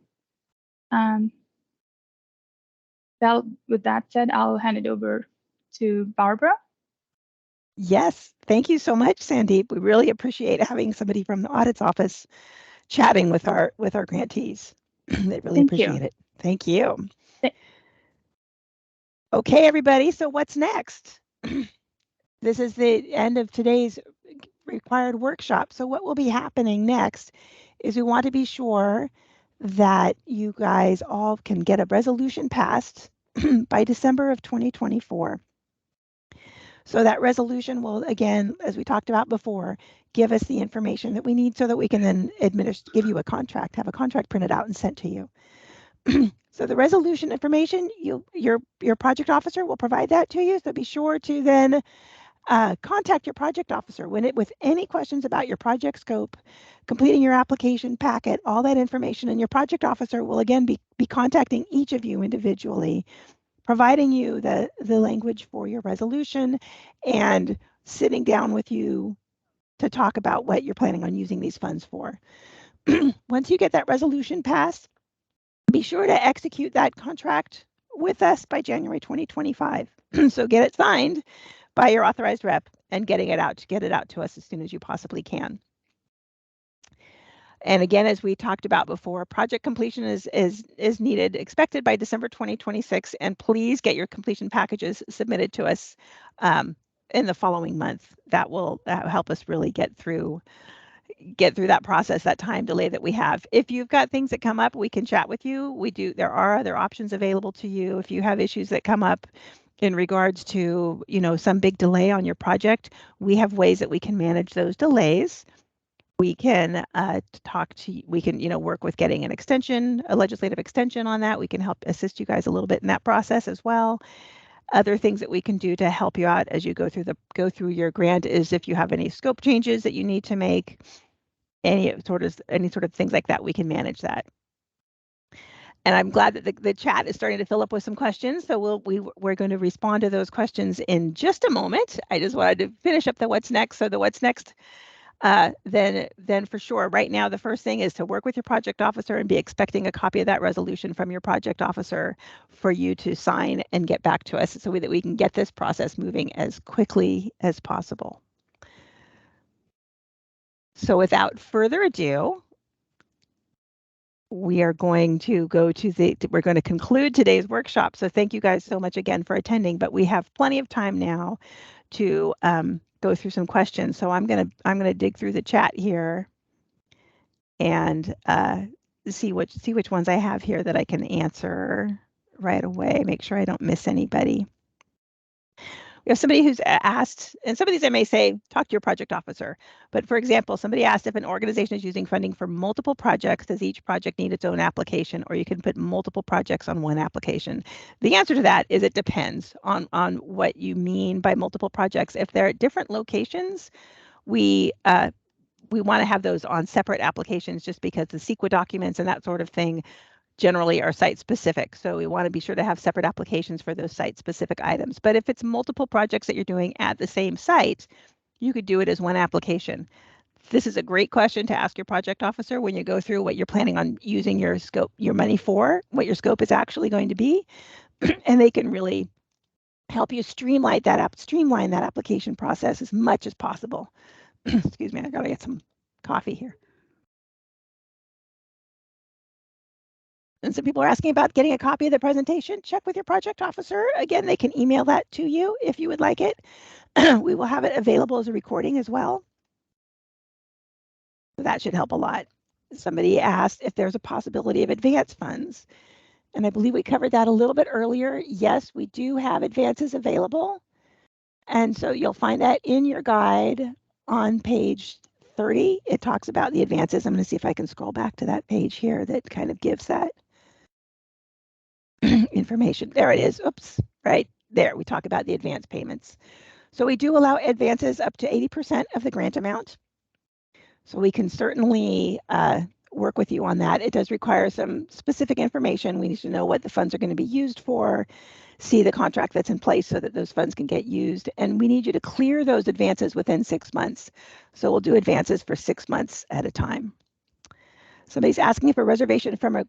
With that said, I'll hand it over to Barbara. Yes, thank you so much, Sandeep. We really appreciate having somebody from the audit's office chatting with our grantees. They really appreciate it. Thank you. Okay, everybody, so what's next? This is the end of today's required workshop. So what will be happening next is we want to be sure that you guys all can get a resolution passed by December of 2024. So that resolution will, again, as we talked about before, give us the information that we need so that we can then give you a contract, have a contract printed out and sent to you. So the resolution information, your project officer will provide that to you. So be sure to then contact your project officer with any questions about your project scope, completing your application packet, all that information, and your project officer will again be contacting each of you individually, providing you the language for your resolution and sitting down with you to talk about what you're planning on using these funds for. Once you get that resolution passed, be sure to execute that contract with us by January 2025. So get it signed by your authorized rep and get it out to us as soon as you possibly can. And again, as we talked about before, project completion is needed, expected by December 2026, and please get your completion packages submitted to us in the following month. That will help us really get through that process, that time delay that we have. If you've got things that come up, we can chat with you. There are other options available to you. If you have issues that come up in regards to, some big delay on your project, we have ways that we can manage those delays. We can work with getting an extension, a legislative extension on that. We can help assist you guys a little bit in that process as well. Other things that we can do to help you out as you go through your grant is if you have any scope changes that you need to make, any sort of things like that, we can manage that. And I'm glad that the chat is starting to fill up with some questions. So we're going to respond to those questions in just a moment. I just wanted to finish up the what's next. So the what's next then for sure, right now, the first thing is to work with your project officer and be expecting a copy of that resolution from your project officer for you to sign and get back to us so that we can get this process moving as quickly as possible. So without further ado, we are going to we're going to conclude today's workshop. So thank you guys so much again for attending, but we have plenty of time now to go through some questions. So I'm gonna dig through the chat here and see which ones I have here that I can answer right away. Make sure I don't miss anybody. We have somebody who's asked, and some of these I may say, talk to your project officer. But for example, somebody asked if an organization is using funding for multiple projects, does each project need its own application, or you can put multiple projects on one application? The answer to that is it depends on what you mean by multiple projects. If they're at different locations, we want to have those on separate applications just because the CEQA documents and that sort of thing generally are site specific. So we want to be sure to have separate applications for those site specific items. But if it's multiple projects that you're doing at the same site, you could do it as one application. This is a great question to ask your project officer when you go through what you're planning on using your scope, your money for, what your scope is actually going to be, and they can really help you streamline that application process as much as possible. Excuse me, I gotta get some coffee here. And some people are asking about getting a copy of the presentation. Check with your project officer. Again, they can email that to you if you would like it. We will have it available as a recording as well. So that should help a lot. Somebody asked if there's a possibility of advance funds. And I believe we covered that a little bit earlier. Yes, we do have advances available. And so you'll find that in your guide on page 30. It talks about the advances. I'm going to see if I can scroll back to that page here that kind of gives that information. There it is. Oops, right there. We talk about the advance payments. So we do allow advances up to 80% of the grant amount. So we can certainly work with you on that. It does require some specific information. We need to know what the funds are going to be used for, see the contract that's in place so that those funds can get used. And we need you to clear those advances within 6 months. So we'll do advances for 6 months at a time. Somebody's asking if a reservation from a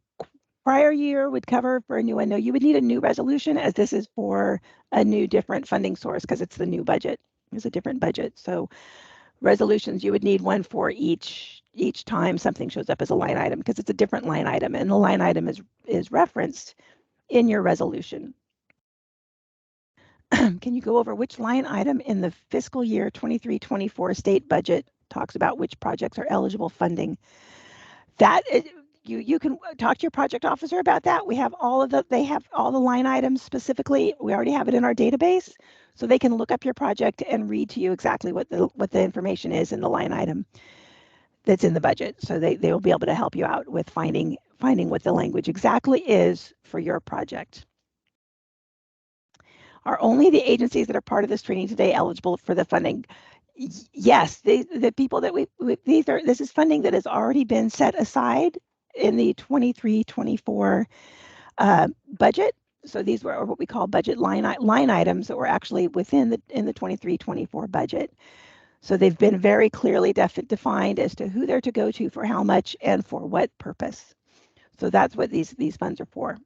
prior year would cover for a new one. No, you would need a new resolution as this is for a new different funding source because it's the new budget. It's a different budget. So resolutions, you would need one for each time something shows up as a line item because it's a different line item and the line item is referenced in your resolution. Can you go over which line item in the fiscal year 23-24 state budget talks about which projects are eligible funding? That you can talk to your project officer about that. We have they have all the line items specifically. We already have it in our database, so they can look up your project and read to you exactly what the information is in the line item that's in the budget. So they will be able to help you out with finding what the language exactly is for your project. Are only the agencies that are part of this training today eligible for the funding? Yes, the people that this is funding that has already been set aside in the 23-24 budget. So these were what we call budget line items that were actually within the 23-24 budget. So they've been very clearly defined as to who they're to go to for how much and for what purpose. So that's what these funds are for.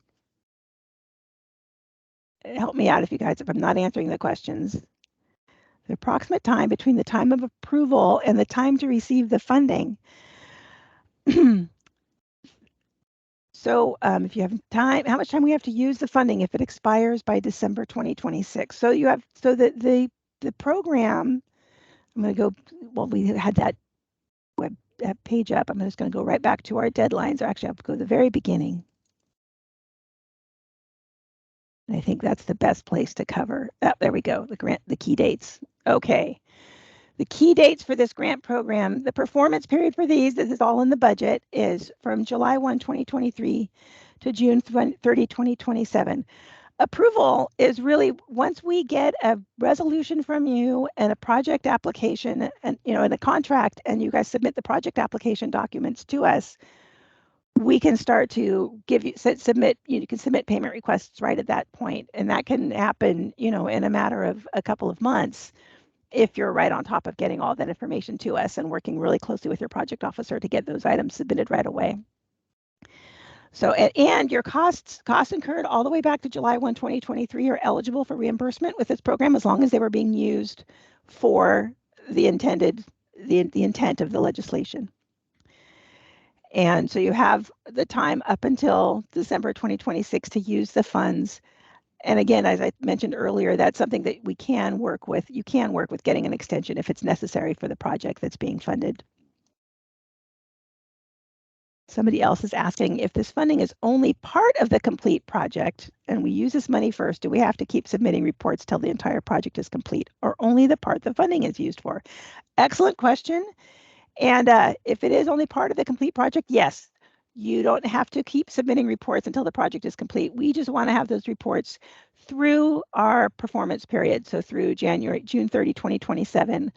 Help me out if I'm not answering the questions. The approximate time between the time of approval and the time to receive the funding. So if you have time, how much time we have to use the funding if it expires by December 2026? So you have, so the program, I'm going to go, well, we had that page up. I'm just going to go right back to our deadlines. Or actually, I have to go to the very beginning. And I think that's the best place to cover. There we go, the key dates. Okay. The key dates for this grant program, the performance period for these, this is all in the budget, is from July 1, 2023 to June 30, 2027. Approval is really once we get a resolution from you and a project application and and a contract, and you guys submit the project application documents to us, we can start to give you submit. You can submit payment requests right at that point, and that can happen in a matter of a couple of months. if you're right on top of getting all that information to us and working really closely with your project officer to get those items submitted right away. So, and your costs incurred all the way back to July 1, 2023 are eligible for reimbursement with this program as long as they were being used for the intent of the legislation. And so you have the time up until December 2026 to use the funds. And again, as I mentioned earlier, that's something that we can work with. You can work with getting an extension if it's necessary for the project that's being funded. Somebody else is asking if this funding is only part of the complete project and we use this money first, do we have to keep submitting reports till the entire project is complete, or only the part the funding is used for? Excellent question. And if it is only part of the complete project, yes, you don't have to keep submitting reports until the project is complete. We just want to have those reports through our performance period. So through June 30, 2027,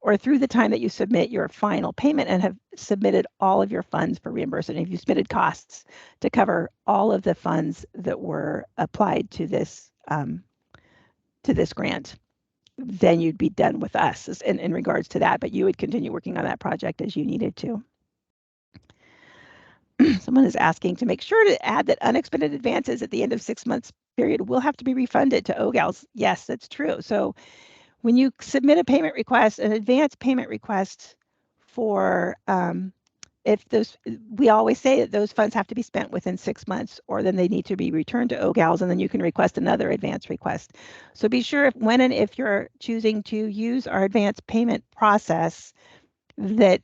or through the time that you submit your final payment and have submitted all of your funds for reimbursement. If you submitted costs to cover all of the funds that were applied to this grant, then you'd be done with us in regards to that, but you would continue working on that project as you needed to. Someone is asking to make sure to add that unexpended advances at the end of 6 months period will have to be refunded to OGALs. Yes, that's true. So when you submit a payment request, an advance payment request for if those, we always say that those funds have to be spent within 6 months, or then they need to be returned to OGALs, and then you can request another advance request. So be sure when and if you're choosing to use our advance payment process, that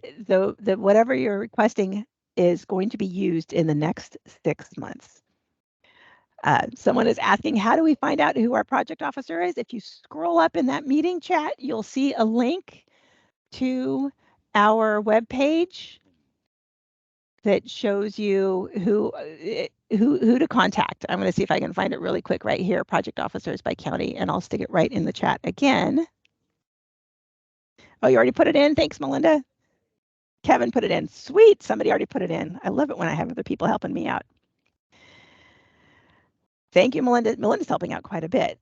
whatever you're requesting is going to be used in the next 6 months. Someone is asking, how do we find out who our project officer is? If you scroll up in that meeting chat, you'll see a link to our webpage that shows you who to contact. I'm going to see if I can find it really quick right here, project officers by county, and I'll stick it right in the chat again. Oh, you already put it in? Thanks, Melinda. Kevin put it in. Sweet, somebody already put it in. I love it when I have other people helping me out. Thank you, Melinda. Melinda's helping out quite a bit.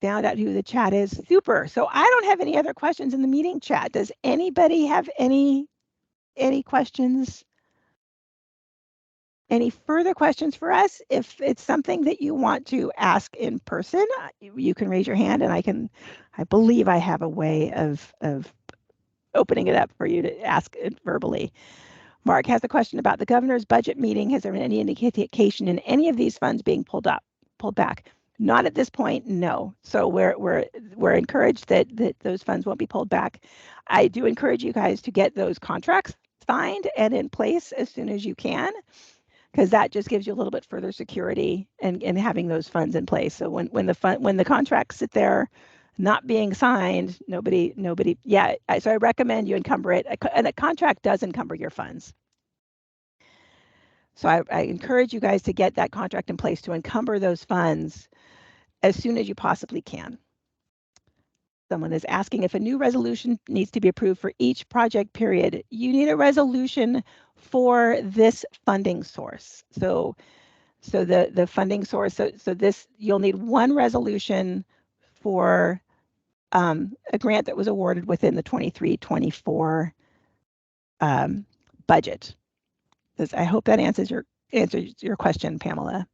Found out who the chat is. Super. So I don't have any other questions in the meeting chat. Does anybody have any questions? Any further questions for us? If it's something that you want to ask in person, you can raise your hand, and I believe I have a way of opening it up for you to ask it verbally. Mark has a question about the governor's budget meeting. Has there been any indication in any of these funds being pulled back? Not at this point, no. So we're encouraged that those funds won't be pulled back. I do encourage you guys to get those contracts signed and in place as soon as you can, because that just gives you a little bit further security and having those funds in place. So when the contracts sit there not being signed, nobody, yeah. So I recommend you encumber it, and a contract does encumber your funds. So I encourage you guys to get that contract in place to encumber those funds as soon as you possibly can. Someone is asking if a new resolution needs to be approved for each project period. You need a resolution for this funding source. So the funding source, so this, you'll need one resolution for a grant that was awarded within the 23-24 budget. I hope that answers your question, Pamela.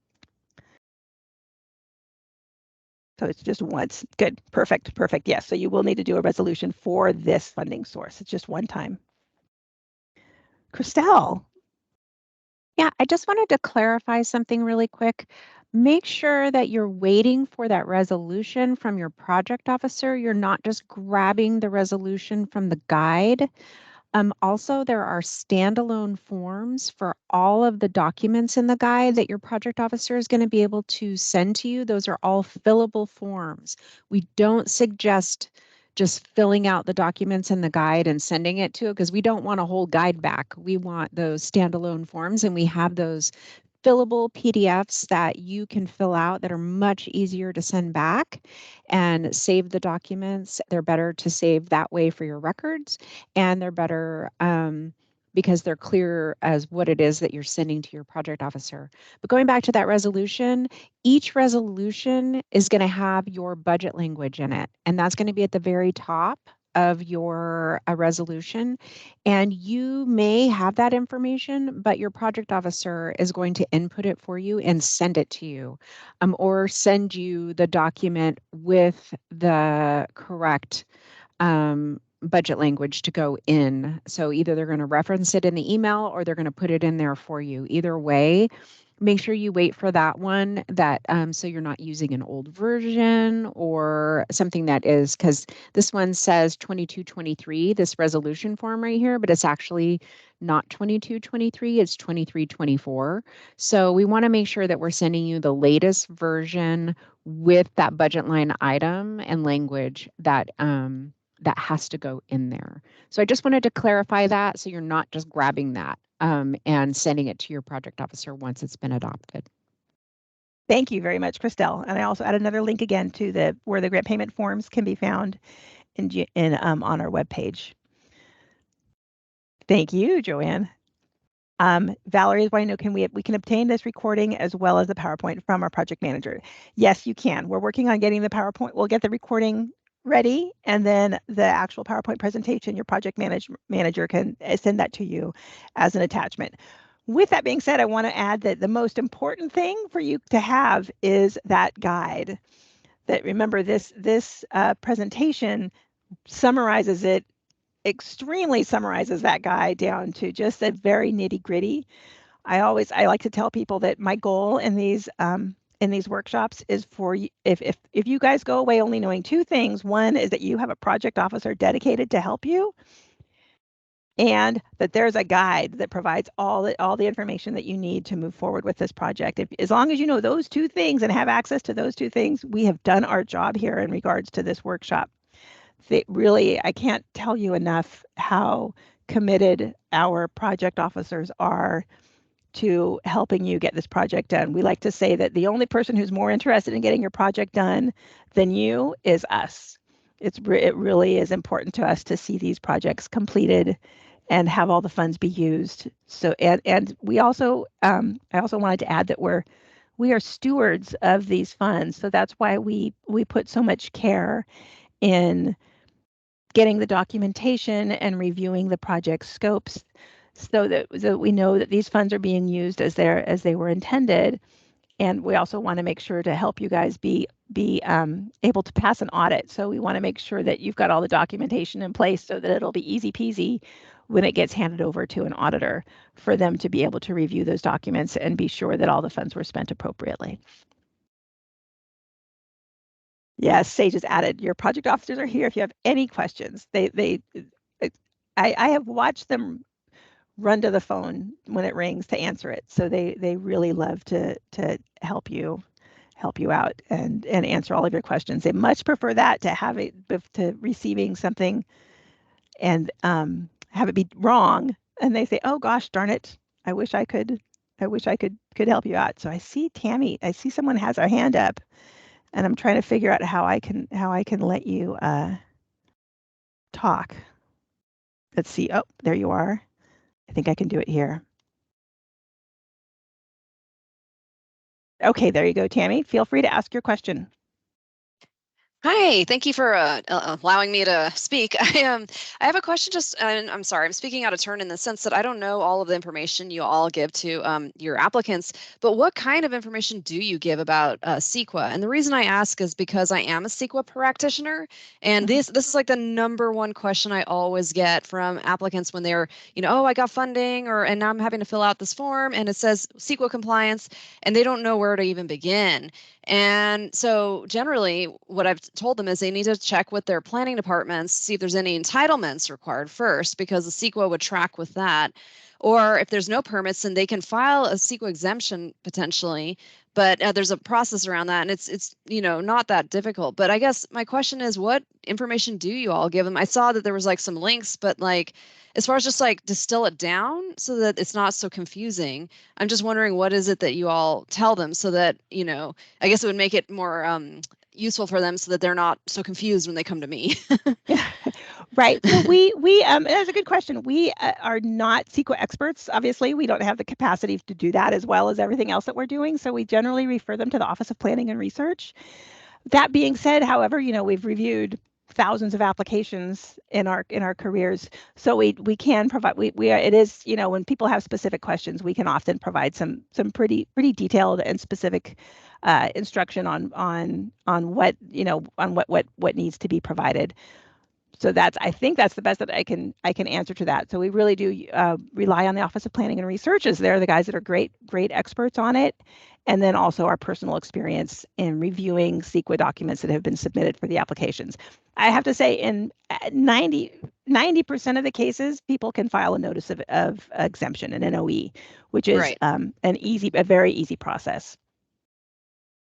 So it's just once. Good. Perfect. Yes. So you will need to do a resolution for this funding source. It's just one time. Christelle. Yeah, I just wanted to clarify something really quick. Make sure that you're waiting for that resolution from your project officer. You're not just grabbing the resolution from the guide. Also, there are standalone forms for all of the documents in the guide that your project officer is going to be able to send to you. Those are all fillable forms. We don't suggest just filling out the documents in the guide and sending it to it, because we don't want a whole guide back. We want those standalone forms, and we have those fillable PDFs that you can fill out that are much easier to send back and save the documents. They're better to save that way for your records, and they're better because they're clear as what it is that you're sending to your project officer. But going back to that resolution, each resolution is going to have your budget language in it, and that's going to be at the very top of your resolution. And you may have that information, but your project officer is going to input it for you and send it to you, or send you the document with the correct budget language to go in. So either they're going to reference it in the email or they're going to put it in there for you. Either way, make sure you wait for that one, that so you're not using an old version or something that is, because this one says 2223, this resolution form right here, but it's actually not 2223, it's 2324. So we want to make sure that we're sending you the latest version with that budget line item and language that that has to go in there. So I just wanted to clarify that so you're not just grabbing that and sending it to your project officer once it's been adopted. Thank you very much, Christelle. And I also add another link again to where the grant payment forms can be found on our webpage. Thank you, Joanne. Valerie is wanting to know, we can obtain this recording as well as the PowerPoint from our project manager. Yes, you can. We're working on getting the PowerPoint. We'll get the recording ready, and then the actual PowerPoint presentation, your project manager can send that to you as an attachment. With that being said, I want to add that the most important thing for you to have is that guide. That, remember, this presentation summarizes it, extremely summarizes that guide down to just a very nitty gritty. I like to tell people that my goal in these workshops is for you, if you guys go away only knowing two things. One is that you have a project officer dedicated to help you, and that there's a guide that provides all the information that you need to move forward with this project. As long as you know those two things and have access to those two things, we have done our job here in regards to this workshop. Really, I can't tell you enough how committed our project officers are to helping you get this project done. We like to say that the only person who's more interested in getting your project done than you is us. It really is important to us to see these projects completed and have all the funds be used. So, and we also, I also wanted to add that we are stewards of these funds. So that's why we put so much care in getting the documentation and reviewing the project scopes, so that we know that these funds are being used as they were intended. And we also want to make sure to help you guys be able to pass an audit. So we want to make sure that you've got all the documentation in place so that it'll be easy peasy when it gets handed over to an auditor for them to be able to review those documents and be sure that all the funds were spent appropriately. Yes, Sage has added, your project officers are here if you have any questions. I have watched them run to the phone when it rings to answer it. So they really love to help you out and answer all of your questions. They much prefer that to receiving something and have it be wrong. And they say, "Oh gosh, darn it! I wish I could help you out." So I see Tammy. I see someone has their hand up, and I'm trying to figure out how I can let you talk. Let's see. Oh, there you are. I think I can do it here. Okay, there you go, Tammy. Feel free to ask your question. Hi, thank you for allowing me to speak. I have a question. And I'm sorry, I'm speaking out of turn in the sense that I don't know all of the information you all give to your applicants, but what kind of information do you give about CEQA? And the reason I ask is because I am a CEQA practitioner, and this is like the number one question I always get from applicants when they're, oh, I got funding, and now I'm having to fill out this form, and it says CEQA compliance, and they don't know where to even begin. And so generally what I've told them is they need to check with their planning departments, see if there's any entitlements required first, because the CEQA would track with that. Or if there's no permits, then they can file a CEQA exemption potentially, but there's a process around that, and it's not that difficult. But I guess my question is, what information do you all give them? I saw that there was like some links, but like as far as just like distill it down so that it's not so confusing, I'm just wondering, what is it that you all tell them so that, I guess it would make it more useful for them so that they're not so confused when they come to me. Right. So that's a good question. We are not CEQA experts. Obviously, we don't have the capacity to do that as well as everything else that we're doing. So we generally refer them to the Office of Planning and Research. That being said, however, we've reviewed thousands of applications in our careers, so we can provide. We are, it is, when people have specific questions, we can often provide some pretty detailed and specific instruction on what needs to be provided. So I think that's the best that I can answer to that. So we really do rely on the Office of Planning and Research, as they're the guys that are great experts on it, and then also our personal experience in reviewing CEQA documents that have been submitted for the applications. I have to say, in 90% of the cases, people can file a notice of exemption, an NOE, which is Right. a very easy process.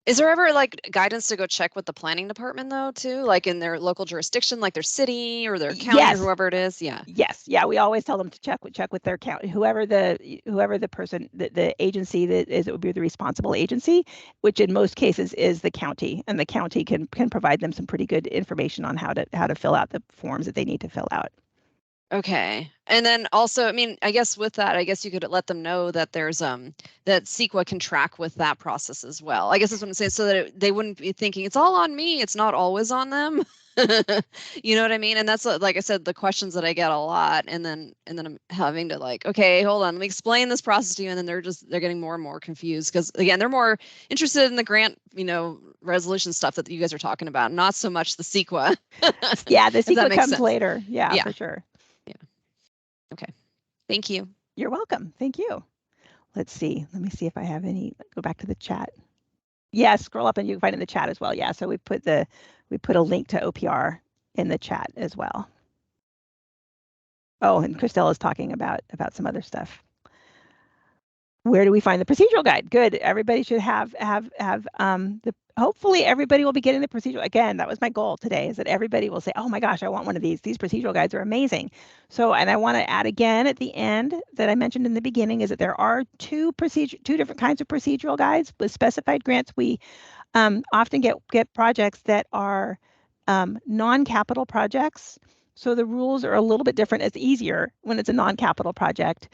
Is there ever like guidance to go check with the planning department though too, like in their local jurisdiction, like their city or their county Yes. or whoever it is? Yeah. Yes. Yeah. We always tell them to check with their county, whoever the person, the agency that is, it would be the responsible agency, which in most cases is the county, and the county can provide them some pretty good information on how to fill out the forms that they need to fill out. Okay. And then also, I mean, I guess with that, I guess you could let them know that there's that CEQA can track with that process as well. I guess that's what I'm saying, so that they wouldn't be thinking it's all on me. It's not always on them. You know what I mean? And that's like I said, the questions that I get a lot, and then I'm having to like, okay, hold on, let me explain this process to you, and then they're getting more and more confused because again, they're more interested in the grant, resolution stuff that you guys are talking about, not so much the CEQA. Yeah, the CEQA comes sense. later. Yeah, for sure. Yeah. Okay. Thank you. You're welcome. Thank you. Let's see. Let me see if I have any. Go back to the chat. Yeah, scroll up and you can find it in the chat as well. Yeah, so we put a link to OPR in the chat as well. Oh, and Christelle is talking about some other stuff. Where do we find the procedural guide? Good. Everybody should have hopefully everybody will be getting the procedural. Again, that was my goal today, is that everybody will say, oh my gosh, I want one of these. These procedural guides are amazing. So, and I want to add again at the end that I mentioned in the beginning is that there are two different kinds of procedural guides. With specified grants, we often get projects that are non-capital projects. So the rules are a little bit different. It's easier when it's a non-capital project.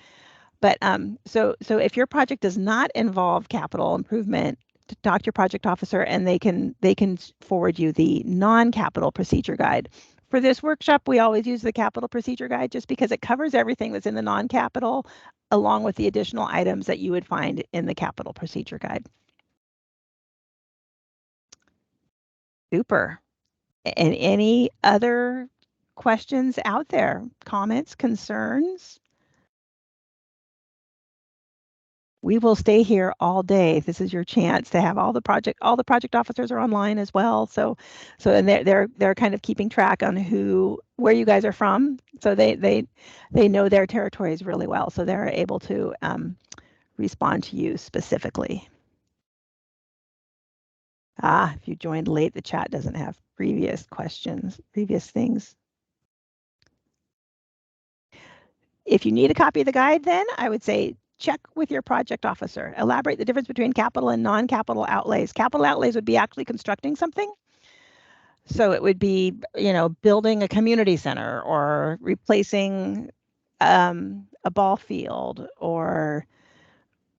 But so if your project does not involve capital improvement, to talk to your project officer, and they can forward you the non-capital procedure guide. For this workshop, we always use the capital procedure guide just because it covers everything that's in the non-capital, along with the additional items that you would find in the capital procedure guide. Super. And any other questions out there? Comments, concerns? We will stay here all day. This is your chance to have all the project officers are online as well. So and they're kind of keeping track on where you guys are from. So they know their territories really well. So they're able to respond to you specifically. If you joined late, the chat doesn't have previous questions, previous things. If you need a copy of the guide, then I would say check with your project officer. Elaborate the difference between capital and non-capital outlays. Capital outlays would be actually constructing something. So it would be, building a community center or replacing a ball field or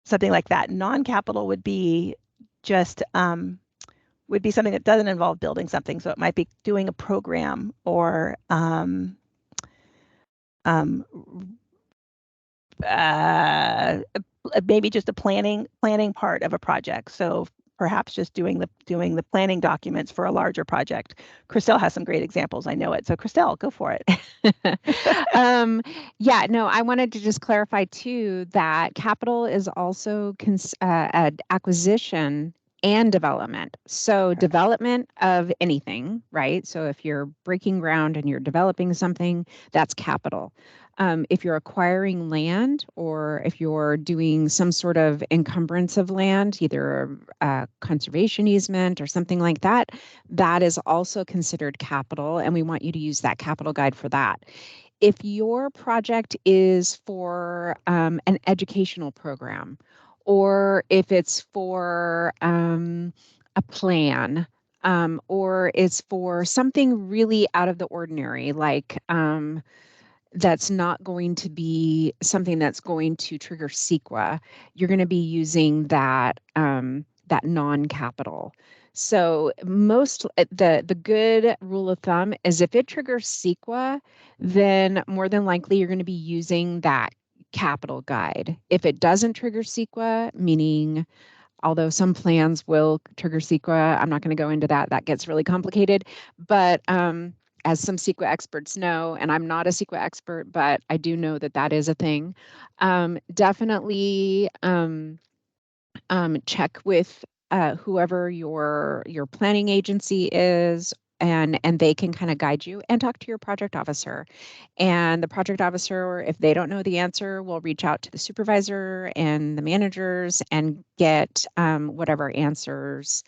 something like that. Non-capital would be just would be something that doesn't involve building something. So it might be doing a program or maybe just a planning part of a project. So perhaps just doing the planning documents for a larger project. Christelle has some great examples. I know it. So Christelle, go for it. Yeah, no, I wanted to just clarify too that capital is also acquisition and development. So development of anything, right? So if you're breaking ground and you're developing something, that's capital. If you're acquiring land or if you're doing some sort of encumbrance of land, either a conservation easement or something like that, that is also considered capital, and we want you to use that capital guide for that. If your project is for an educational program, or if it's for a plan, or it's for something really out of the ordinary, like that's not going to be something that's going to trigger CEQA, you're going to be using that that non-capital. So the good rule of thumb is if it triggers CEQA, then more than likely you're going to be using that capital guide. If it doesn't trigger CEQA, meaning although some plans will trigger CEQA, I'm not going to go into that. That gets really complicated. But as some CEQA experts know, and I'm not a CEQA expert, but I do know that that is a thing, definitely check with whoever your planning agency is, and they can kind of guide you, and talk to your project officer. And the project officer, if they don't know the answer, will reach out to the supervisor and the managers and get whatever answers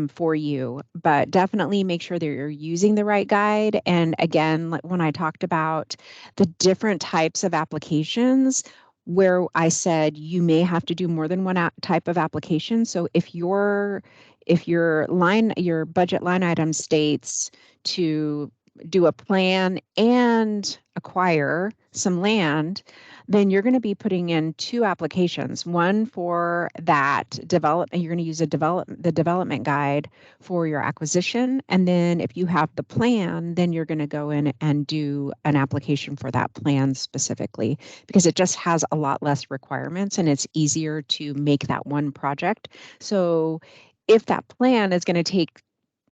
for you. But definitely make sure that you're using the right guide. And again, like when I talked about the different types of applications, where I said you may have to do more than one type of application. So if your budget line item states to do a plan and acquire some land, then you're going to be putting in two applications. One for that development, you're going to use the development guide for your acquisition. And then if you have the plan, then you're going to go in and do an application for that plan specifically, because it just has a lot less requirements and it's easier to make that one project. So if that plan is going to take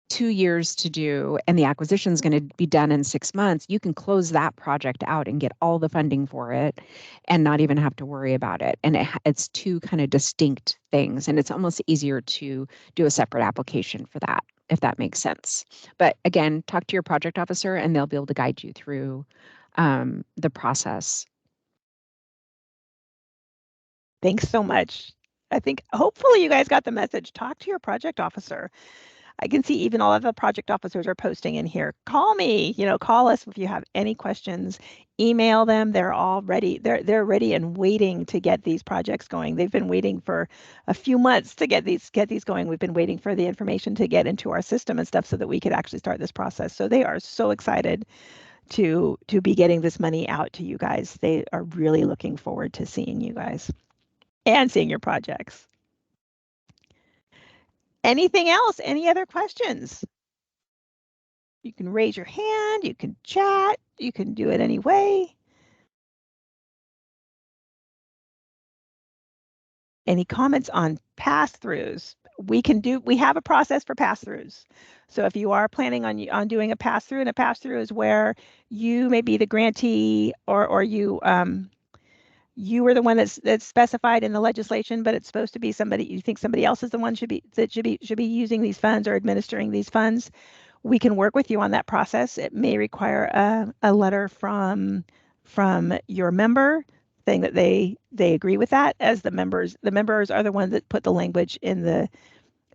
2 years to do and the acquisition is going to be done in 6 months, you can close that project out and get all the funding for it and not even have to worry about it. And it's two kind of distinct things. And it's almost easier to do a separate application for that, if that makes sense. But again, talk to your project officer and they'll be able to guide you through the process. Thanks so much. I think hopefully you guys got the message. Talk to your project officer. I can see even all of the project officers are posting in here. Call me, call us if you have any questions. Email them. They're all ready. They're ready and waiting to get these projects going. They've been waiting for a few months to get these going. We've been waiting for the information to get into our system and stuff so that we could actually start this process. So they are so excited to be getting this money out to you guys. They are really looking forward to seeing you guys and seeing your projects. Anything else? Any other questions? You can raise your hand, you can chat, you can do it any way. Any comments on pass-throughs? We have a process for pass-throughs. So if you are planning on doing a pass-through, and a pass-through is where you may be the grantee or you were the one that's specified in the legislation, but it's supposed to be somebody, you think somebody else is the one should be using these funds or administering these funds. We can work with you on that process. It may require a letter from your member saying that they agree with that, as the members are the ones that put the language in the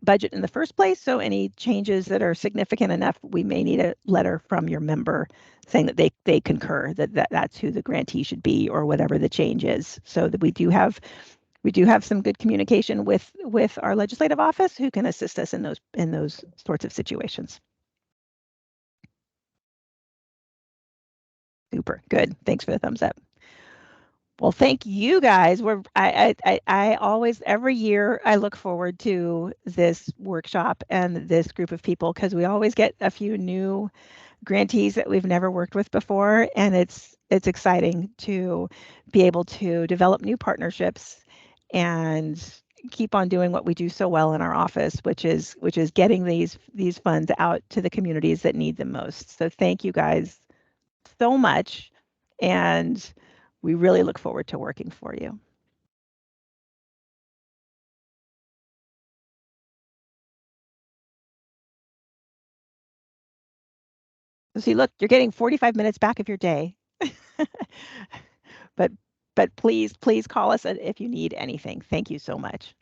budget in the first place. So any changes that are significant enough, we may need a letter from your member saying that they concur that that's who the grantee should be, or whatever the change is. So that we do have some good communication with our legislative office, who can assist us in those sorts of situations. Super good. Thanks for the thumbs up. Well, thank you guys. I always, every year, I look forward to this workshop and this group of people, because we always get a few new grantees that we've never worked with before, and it's exciting to be able to develop new partnerships and keep on doing what we do so well in our office, which is getting these funds out to the communities that need them most. So thank you guys so much, and we really look forward to working for you. See, look, you're getting 45 minutes back of your day. but please call us if you need anything. Thank you so much.